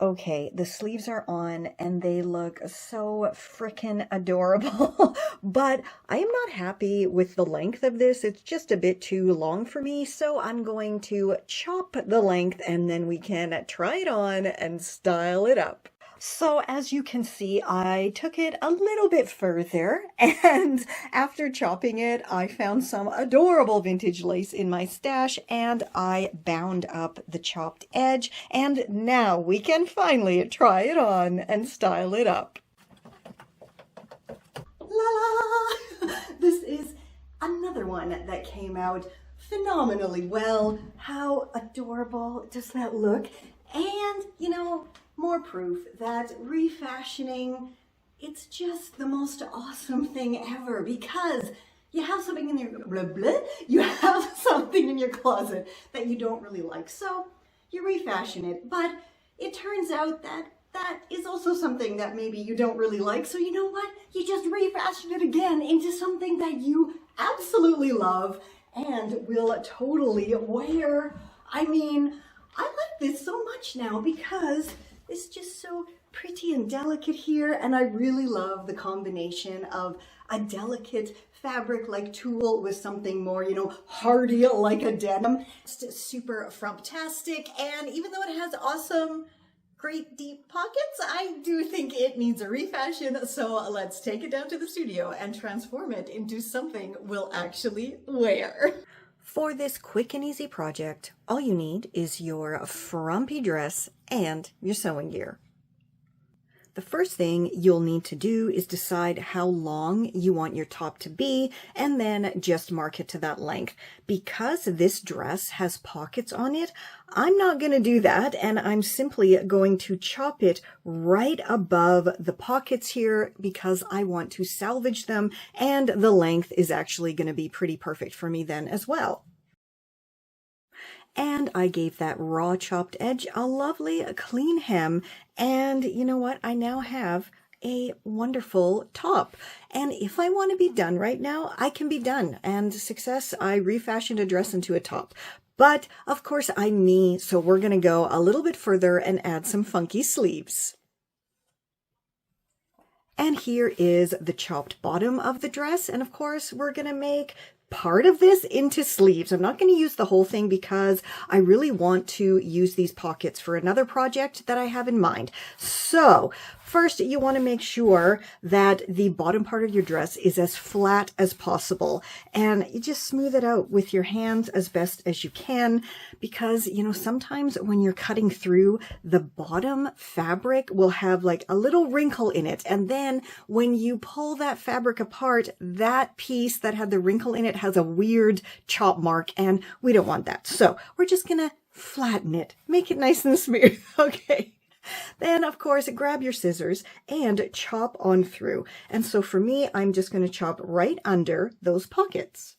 S1: Okay, the sleeves are on and they look so frickin' adorable, but I am not happy with the length of this. It's just a bit too long for me, so I'm going to chop the length and then we can try it on and style it up. So as you can see, I took it a little bit further, and after chopping it, I found some adorable vintage lace in my stash, and I bound up the chopped edge, and now we can finally try it on and style it up. La la! This is another one that came out phenomenally well. How adorable does that look? And, you know, more proof that refashioning, it's just the most awesome thing ever, because you have something in your you have something in your closet that you don't really like, so you refashion it, but it turns out that that is also something that maybe you don't really like, so you know what, you just refashion it again into something that you absolutely love and will totally wear. I mean, I like this so much now because it's just so pretty and delicate here, and I really love the combination of a delicate fabric like tulle with something more, you know, hardy like a denim. It's super frumptastic, and even though it has awesome, great deep pockets, I do think it needs a refashion, so let's take it down to the studio and transform it into something we'll actually wear. For this quick and easy project, all you need is your frumpy dress and your sewing gear. The the first thing you'll need to do is decide how long you want your top to be and then just mark it to that length. Because this dress has pockets on it, I'm not going to do that, and I'm simply going to chop it right above the pockets here because I want to salvage them, and the length is actually going to be pretty perfect for me then as well. And I gave that raw chopped edge a lovely clean hem, and you know what? I now have a wonderful top. And if I want to be done right now, I can be done. And success, I refashioned a dress into a top. But of course I'm me, so we're going to go a little bit further and add some funky sleeves. And here is the chopped bottom of the dress. And of course we're going to make part of this into sleeves. I'm not going to use the whole thing because I really want to use these pockets for another project that I have in mind. So first, you want to make sure that the bottom part of your dress is as flat as possible, and you just smooth it out with your hands as best as you can, because you know, sometimes when you're cutting through, the bottom fabric will have like a little wrinkle in it, and then when you pull that fabric apart, that piece that had the wrinkle in it has a weird chop mark, and we don't want that. So we're just gonna flatten it, make it nice and smooth. Okay. Then, of course, grab your scissors and chop on through. And so for me, I'm just going to chop right under those pockets.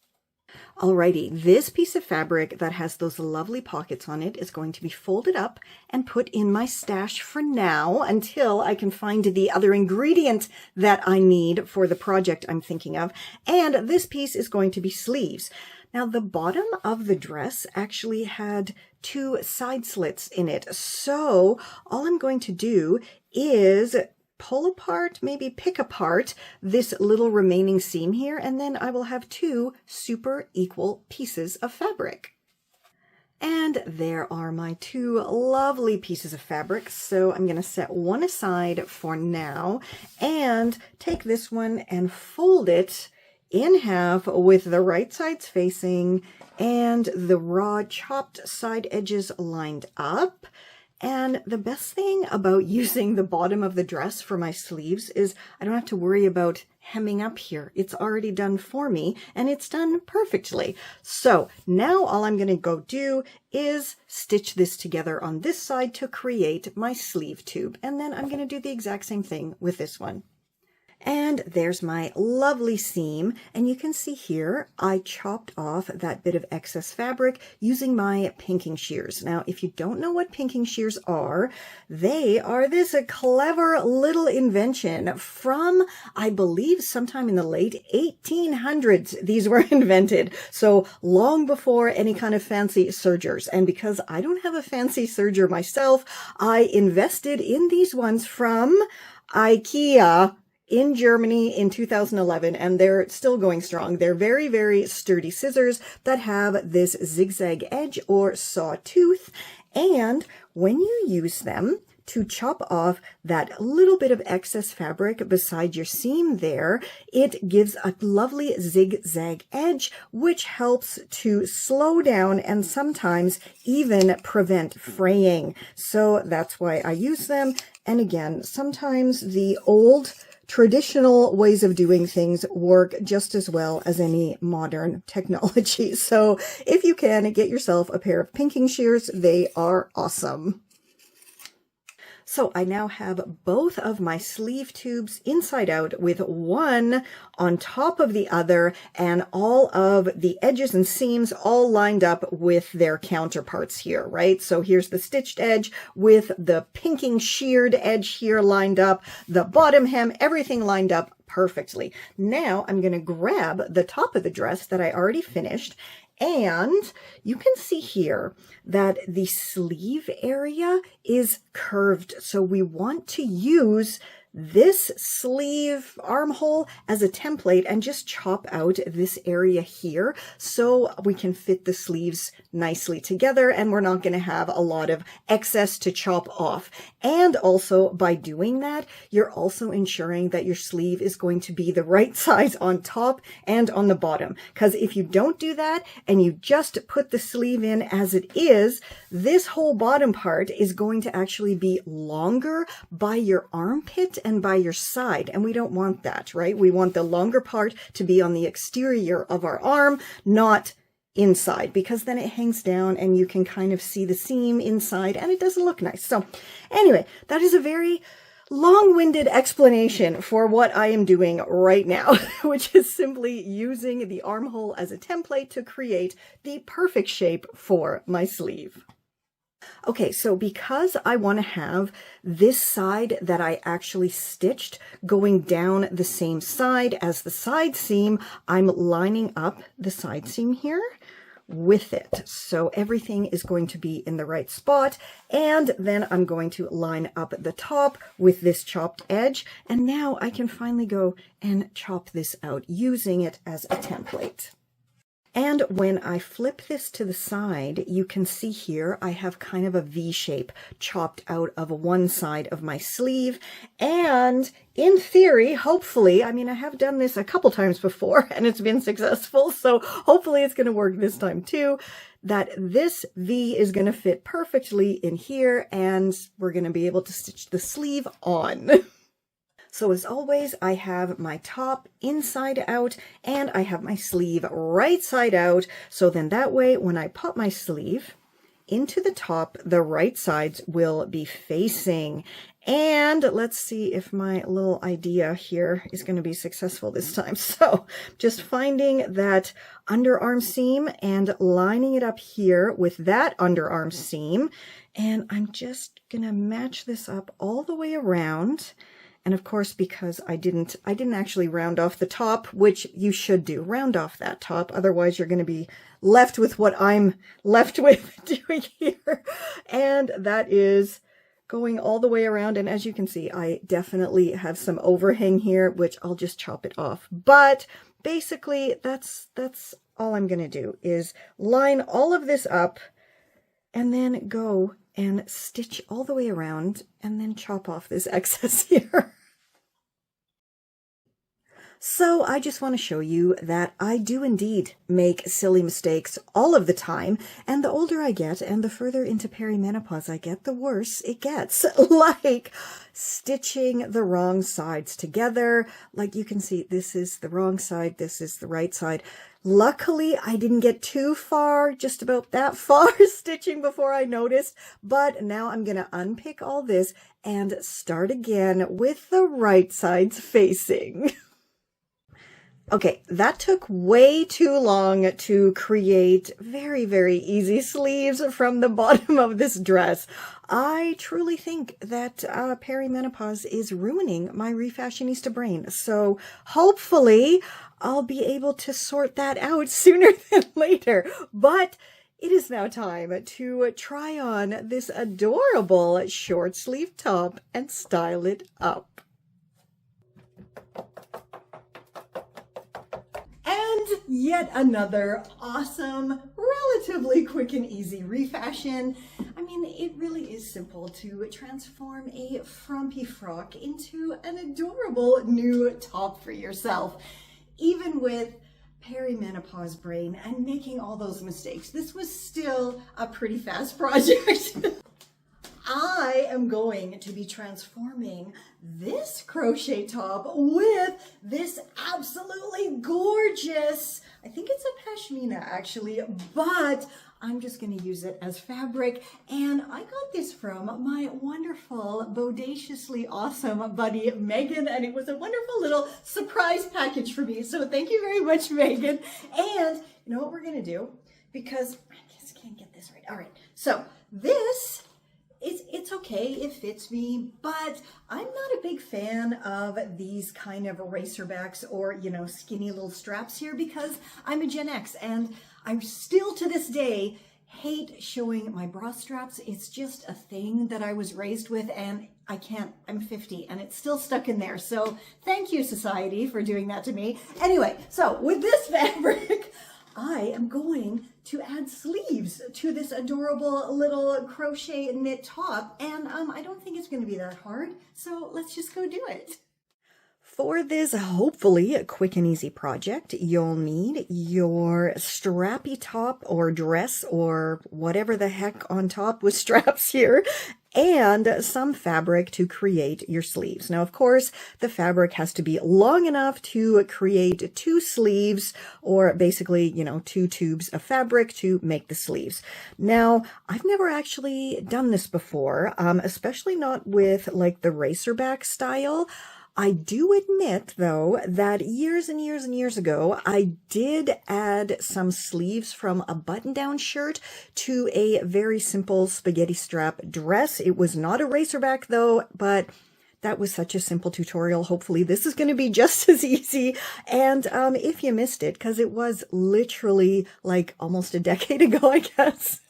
S1: Alrighty, this piece of fabric that has those lovely pockets on it is going to be folded up and put in my stash for now until I can find the other ingredient that I need for the project I'm thinking of. And this piece is going to be sleeves. Now, the bottom of the dress actually had 2 side slits in it. So all I'm going to do is pull apart, maybe pick apart this little remaining seam here, and then I will have 2 super equal pieces of fabric. And there are my 2 lovely pieces of fabric. So I'm going to set one aside for now and take this one and fold it in half with the right sides facing and the raw chopped side edges lined up. And the best thing about using the bottom of the dress for my sleeves is I don't have to worry about hemming up here. It's already done for me, and it's done perfectly. So now all I'm going to go do is stitch this together on this side to create my sleeve tube. And then I'm going to do the exact same thing with this one. And there's my lovely seam, and you can see here I chopped off that bit of excess fabric using my pinking shears. Now, if you don't know what pinking shears are, they are this clever little invention from, I believe, sometime in the late 1800s. These were invented, so long before any kind of fancy sergers. And because I don't have a fancy serger myself, I invested in these ones from IKEA in Germany in 2011, and they're still going strong. They're very, very sturdy scissors that have this zigzag edge or sawtooth, and when you use them to chop off that little bit of excess fabric beside your seam there, it gives a lovely zigzag edge, which helps to slow down and sometimes even prevent fraying. So that's why I use them. And again, sometimes the old traditional ways of doing things work just as well as any modern technology. So if you can, get yourself a pair of pinking shears. They are awesome. So I now have both of my sleeve tubes inside out with one on top of the other, and all of the edges and seams all lined up with their counterparts here, right? So here's the stitched edge with the pinking sheared edge here lined up, the bottom hem, everything lined up perfectly. Now I'm going to grab the top of the dress that I already finished, and you can see here that the sleeve area is curved. So we want to use this sleeve armhole as a template and just chop out this area here so we can fit the sleeves nicely together and we're not going to have a lot of excess to chop off. And also by doing that, you're also ensuring that your sleeve is going to be the right size on top and on the bottom. Because if you don't do that and you just put the sleeve in as it is, this whole bottom part is going to actually be longer by your armpit and by your side, and we don't want that, right? We want the longer part to be on the exterior of our arm, not inside, because then it hangs down and you can kind of see the seam inside and it doesn't look nice. So anyway, that is a very long-winded explanation for what I am doing right now, which is simply using the armhole as a template to create the perfect shape for my sleeve. Okay, so because I want to have this side that I actually stitched going down the same side as the side seam, I'm lining up the side seam here with it. So everything is going to be in the right spot. And then I'm going to line up the top with this chopped edge. And now I can finally go and chop this out using it as a template. And when I flip this to the side, you can see here I have kind of a V shape chopped out of one side of my sleeve. And in theory, hopefully, I mean, I have done this a couple times before and it's been successful, so hopefully it's going to work this time too, that this V is going to fit perfectly in here and we're going to be able to stitch the sleeve on. So as always, I have my top inside out and I have my sleeve right side out. So then that way, when I pop my sleeve into the top, the right sides will be facing. And let's see if my little idea here is going to be successful this time. So just finding that underarm seam and lining it up here with that underarm seam. And I'm just going to match this up all the way around. And of course, because I didn't actually round off the top, which you should do, round off that top. Otherwise, you're going to be left with what I'm left with doing here. And that is going all the way around. And as you can see, I definitely have some overhang here, which I'll just chop it off. But basically, that's all I'm going to do is line all of this up and then go and stitch all the way around and then chop off this excess here. So I just want to show you that I do indeed make silly mistakes all of the time, and the older I get and the further into perimenopause I get, the worse it gets. Like stitching the wrong sides together. Like you can see, this is the wrong side, this is the right side. Luckily, I didn't get too far, just about that far stitching before I noticed, but now I'm going to unpick all this and start again with the right sides facing. Okay, that took way too long to create very, very easy sleeves from the bottom of this dress. I truly think that perimenopause is ruining my refashionista brain. So hopefully I'll be able to sort that out sooner than later. But it is now time to try on this adorable short sleeve top and style it up. And yet another awesome, relatively quick and easy refashion. I mean, it really is simple to transform a frumpy frock into an adorable new top for yourself. Even with perimenopause brain and making all those mistakes, this was still a pretty fast project. I am going to be transforming this crochet top with this absolutely gorgeous, I think it's a pashmina actually, but I'm just going to use it as fabric. And I got this from my wonderful, bodaciously awesome buddy, Megan. And it was a wonderful little surprise package for me. So thank you very much, Megan. And you know what we're going to do? Because I just can't get this right. All right. So this, it's okay, it fits me, but I'm not a big fan of these kind of racerbacks or, you know, skinny little straps here because I'm a Gen X and I'm still to this day hate showing my bra straps. It's just a thing that I was raised with, and I can't, I'm 50 and it's still stuck in there. So thank you, society, for doing that to me. Anyway, so with this fabric, I am going to add sleeves to this adorable little crochet knit top. And I don't think it's going to be that hard. So let's just go do it. For this hopefully a quick and easy project, you'll need your strappy top or dress or whatever the heck on top with straps here, and some fabric to create your sleeves. Now, of course, the fabric has to be long enough to create 2 sleeves, or basically, you know, 2 tubes of fabric to make the sleeves. Now, I've never actually done this before, especially not with like the racerback style. I do admit, though, that years and years and years ago, I did add some sleeves from a button-down shirt to a very simple spaghetti strap dress. It was not a racerback, though, but that was such a simple tutorial. Hopefully this is going to be just as easy. And if you missed it, because it was literally like almost a decade ago, I guess,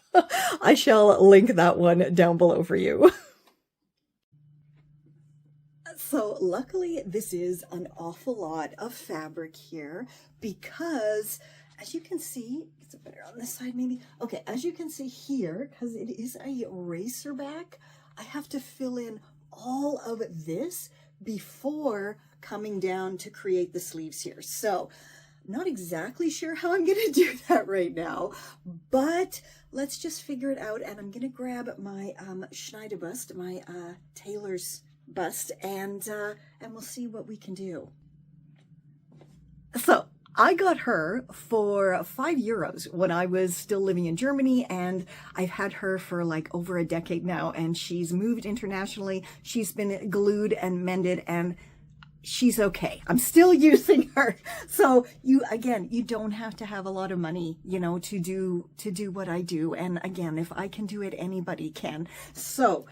S1: I shall link that one down below for you. So luckily this is an awful lot of fabric here, because as you can see, it's better on this side maybe. Okay, as you can see here, because it is a racerback, I have to fill in all of this before coming down to create the sleeves here. So not exactly sure how I'm going to do that right now, but let's just figure it out. And I'm going to grab my Schneider bust, my tailor's bust, and we'll see what we can do. So I got her for €5 when I was still living in Germany, and I've had her for like over a decade now, and she's moved internationally. She's been glued and mended, and she's okay. I'm still using her. So you don't have to have a lot of money, you know, to do what I do. And again, if I can do it, anybody can. So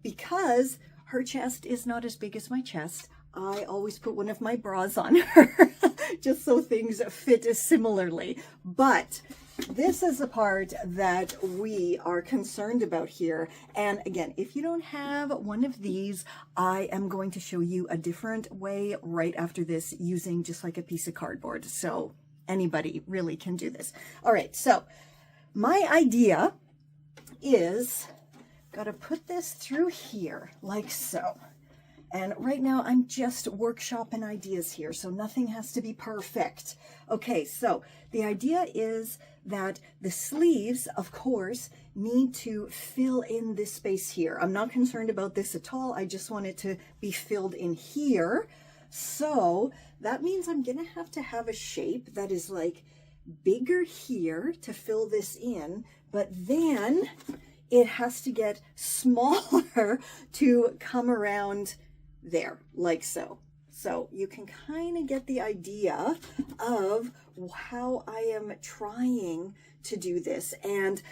S1: because her chest is not as big as my chest, I always put one of my bras on her just so things fit similarly. But this is the part that we are concerned about here. And again, if you don't have one of these, I am going to show you a different way right after this using just like a piece of cardboard. So anybody really can do this. All right, so my idea is, got to put this through here like so. And right now I'm just workshopping ideas here, so nothing has to be perfect. Okay, so the idea is that the sleeves, of course, need to fill in this space here. I'm not concerned about this at all. I just want it to be filled in here. So that means I'm going to have a shape that is like bigger here to fill this in, but then it has to get smaller to come around there, like so. So you can kind of get the idea of how I am trying to do this. And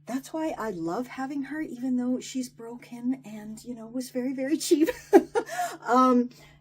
S1: that's why I love having her, even though she's broken and, you know, was very, very cheap.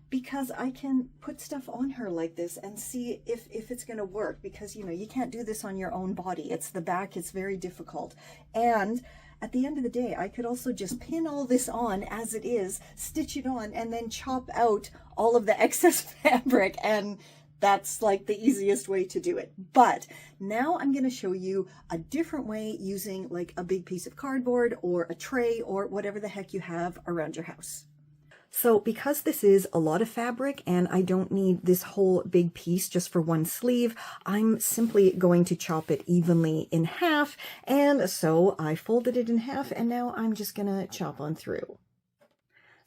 S1: Because I can put stuff on her like this and see if it's going to work, because, you know, you can't do this on your own body. It's the back. It's very difficult. And at the end of the day, I could also just pin all this on as it is, stitch it on, and then chop out all of the excess fabric. And that's like the easiest way to do it. But now I'm going to show you a different way using like a big piece of cardboard or a tray or whatever the heck you have around your house. So because this is a lot of fabric and I don't need this whole big piece just for one sleeve, I'm simply going to chop it evenly in half. And so I folded it in half, and now I'm just going to chop on through.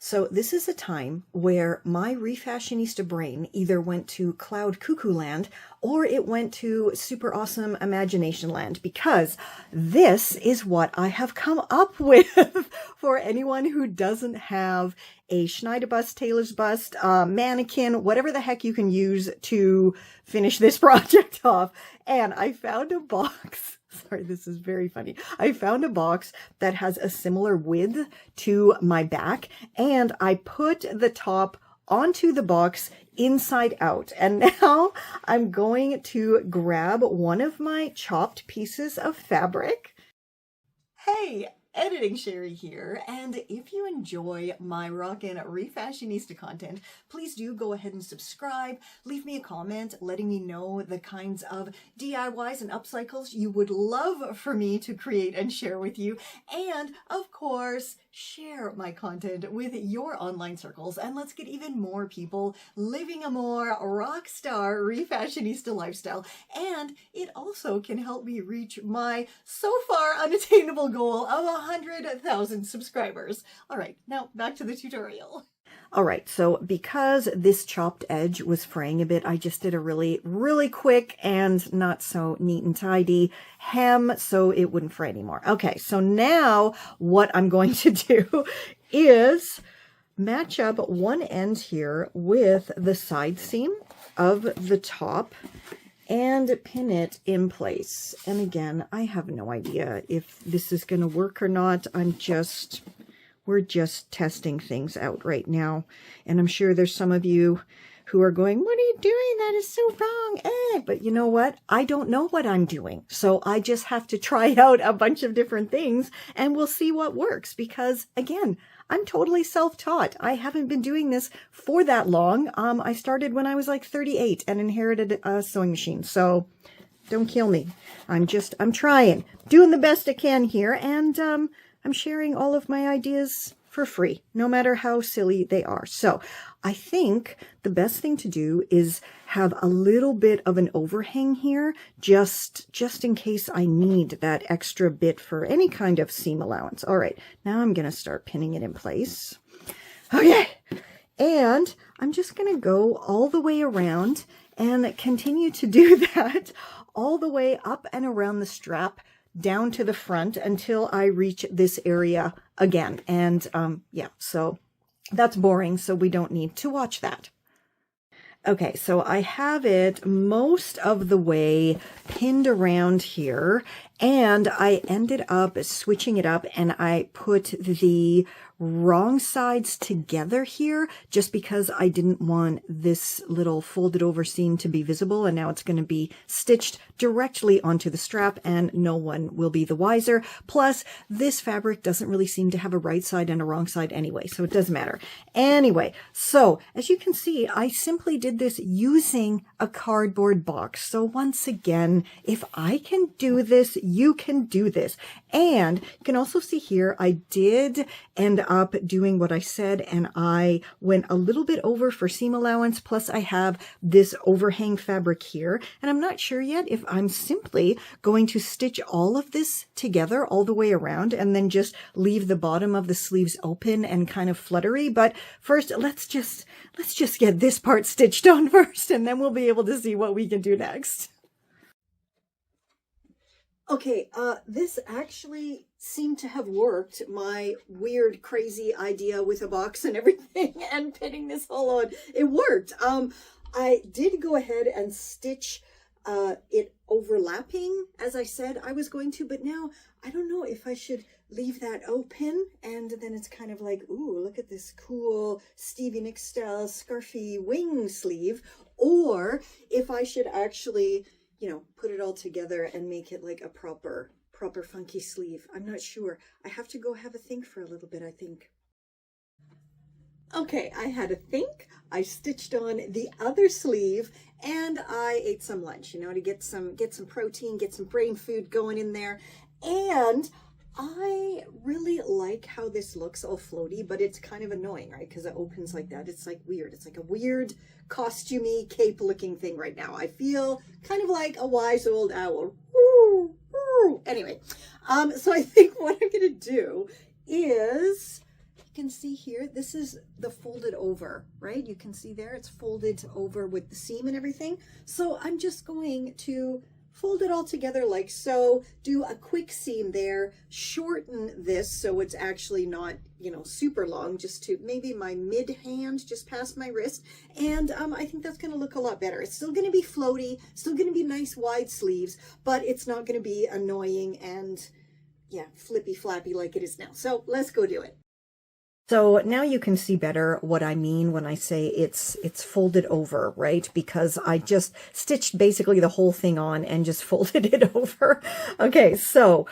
S1: So this is a time where my Refashionista brain either went to cloud cuckoo land or it went to super awesome imagination land, because this is what I have come up with for anyone who doesn't have a Schneider bust, tailor's bust, mannequin, whatever the heck you can use to finish this project off. And I found a box. Sorry, this is very funny. I found a box that has a similar width to my back, and I put the top onto the box inside out. And now I'm going to grab one of my chopped pieces of fabric. Hey, Editing Sheri here, and if you enjoy my rockin' Refashionista content, please do go ahead and subscribe, leave me a comment letting me know the kinds of DIYs and upcycles you would love for me to create and share with you, and of course, share my content with your online circles, and let's get even more people living a more rock star Refashionista lifestyle, and it also can help me reach my so far unattainable goal of 100,000 subscribers. All right, now back to the tutorial. All right, so because this chopped edge was fraying a bit, I just did a really quick and not so neat and tidy hem so it wouldn't fray anymore. Okay, so now what I'm going to do is match up one end here with the side seam of the top and pin it in place. And again, I have no idea if this is going to work or not. We're just testing things out right now. And I'm sure there's some of you who are going, what are you doing? That is so wrong. But you know what? I don't know what I'm doing. So I just have to try out a bunch of different things and we'll see what works. Because again, I'm totally self-taught. I haven't been doing this for that long. I started when I was like 38 and inherited a sewing machine. So don't kill me. I'm trying, doing the best I can here. And I'm sharing all of my ideas for free, no matter how silly they are. So I think the best thing to do is have a little bit of an overhang here, just in case I need that extra bit for any kind of seam allowance. All right, now I'm going to start pinning it in place. Okay, and I'm just going to go all the way around and continue to do that all the way up and around the strap down to the front until I reach this area again. And yeah, so that's boring, so we don't need to watch that. Okay, so I have it most of the way pinned around here, and I ended up switching it up and I put the wrong sides together here just because I didn't want this little folded over seam to be visible, and now it's going to be stitched directly onto the strap and no one will be the wiser. Plus, this fabric doesn't really seem to have a right side and a wrong side anyway, so it doesn't matter. Anyway, so as you can see, I simply did this using a cardboard box. So once again, if I can do this, you can do this. And you can also see here, I did end up doing what I said, and I went a little bit over for seam allowance, plus I have this overhang fabric here, and I'm not sure yet if I'm simply going to stitch all of this together all the way around and then just leave the bottom of the sleeves open and kind of fluttery. But first, let's just get this part stitched on first, and then we'll be able to see what we can do next. Okay, this actually seemed to have worked, my weird, crazy idea with a box and everything and pinning this all on. It worked. I did go ahead and stitch it overlapping, as I said I was going to, but now I don't know if I should leave that open, and then it's kind of like, ooh, look at this cool Stevie Nicks style scarfy wing sleeve, or if I should actually, you know, put it all together and make it like a proper funky sleeve. I'm not sure. I have to go have a think for a little bit, I think. Okay, I had a think. I stitched on the other sleeve and I ate some lunch, you know, to get some protein, get some brain food going in there. And I really like how this looks all floaty, but it's kind of annoying, right? Because it opens like that. It's like weird. It's like a weird costumey cape looking thing right now. I feel kind of like a wise old owl. Anyway, so I think what I'm going to do is, you can see here, this is the folded over, right? You can see there, it's folded over with the seam and everything. So I'm just going to fold it all together like so, do a quick seam there, shorten this so it's actually not, you know, super long, just to maybe my mid hand, just past my wrist. And I think that's going to look a lot better. It's still going to be floaty, still going to be nice wide sleeves, but it's not going to be annoying and, yeah, flippy flappy like it is now. So let's go do it. So now you can see better what I mean when I say it's folded over, right? Because I just stitched basically the whole thing on and just folded it over. Okay, so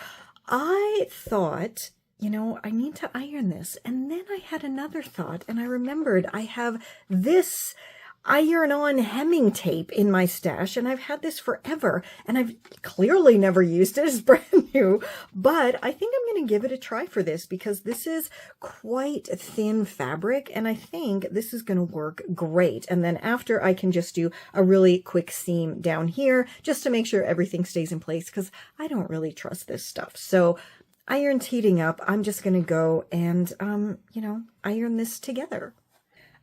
S1: I thought, you know, I need to iron this. And then I had another thought, and I remembered I have this iron-on hemming tape in my stash, and I've had this forever, and I've clearly never used it. It's brand new, but I think I'm going to give it a try for this because this is quite thin fabric, and I think this is going to work great. And then after, I can just do a really quick seam down here just to make sure everything stays in place because I don't really trust this stuff. So iron's heating up. I'm just going to go and, you know, iron this together.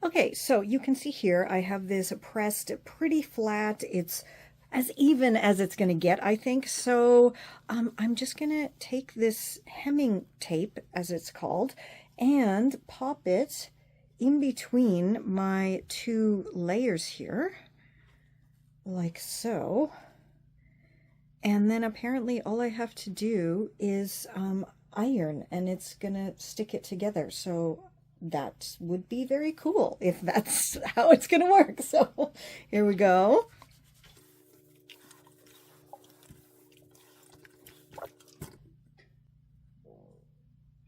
S1: Okay, so you can see here I have this pressed pretty flat. It's as even as it's going to get, I think. So I'm just going to take this hemming tape, as it's called, and pop it in between my two layers here, like so. And then apparently all I have to do is iron, and it's going to stick it together. So that would be very cool if that's how it's going to work. So here we go.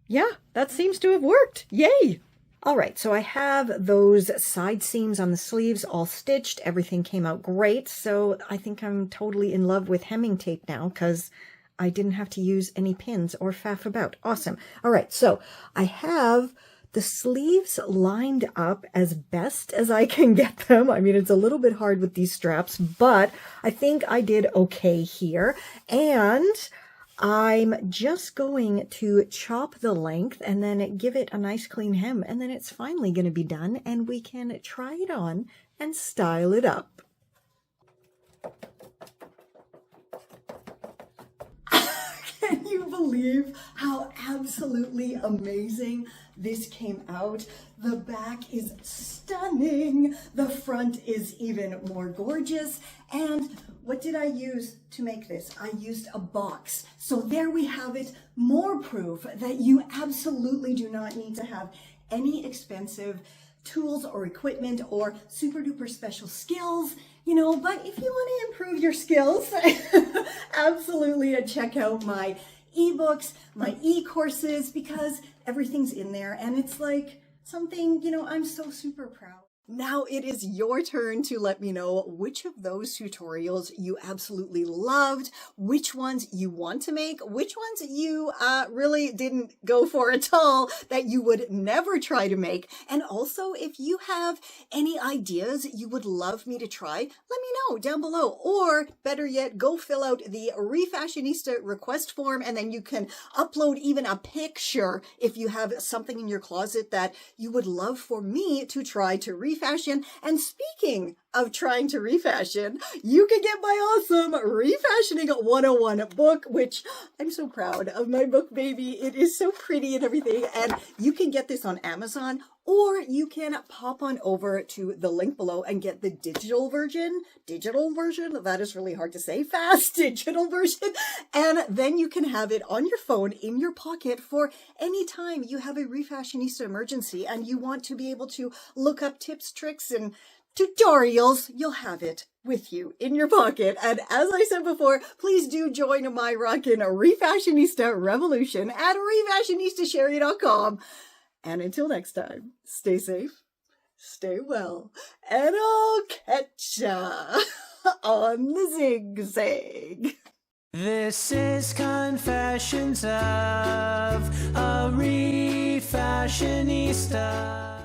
S1: Yeah, that seems to have worked. Yay! All right, so I have those side seams on the sleeves all stitched. Everything came out great. So I think I'm totally in love with hemming tape now because I didn't have to use any pins or faff about. Awesome. All right, so I have the sleeves lined up as best as I can get them. I mean, it's a little bit hard with these straps, but I think I did okay here. And I'm just going to chop the length and then give it a nice clean hem. And then it's finally going to be done and we can try it on and style it up. Can you believe how absolutely amazing this came out? The back is stunning. The front is even more gorgeous. And what did I use to make this? I used a box. So there we have it. More proof that you absolutely do not need to have any expensive tools or equipment or super duper special skills, you know, but if you want to improve your skills, absolutely check out my ebooks, my e-courses, because everything's in there and it's like something, you know, I'm so super proud. Now it is your turn to let me know which of those tutorials you absolutely loved, which ones you want to make, which ones you really didn't go for at all, that you would never try to make. And also, if you have any ideas you would love me to try, let me know down below. Or better yet, go fill out the Refashionista request form and then you can upload even a picture if you have something in your closet that you would love for me to try to refashion. And speaking of trying to refashion, you can get my awesome Refashioning 101 book, which I'm so proud of my book, baby. It is so pretty and everything. And you can get this on Amazon, or you can pop on over to the link below and get the digital version. That is really hard to say fast. Digital version. And then you can have it on your phone in your pocket for any time you have a Refashionista emergency and you want to be able to look up tips, tricks, and tutorials. You'll have it with you in your pocket. And as I said before, please do join my rockin' Refashionista revolution at refashionistasherry.com. And until next time, stay safe, stay well, and I'll catch ya on the zigzag.
S3: This is Confessions of a Refashionista.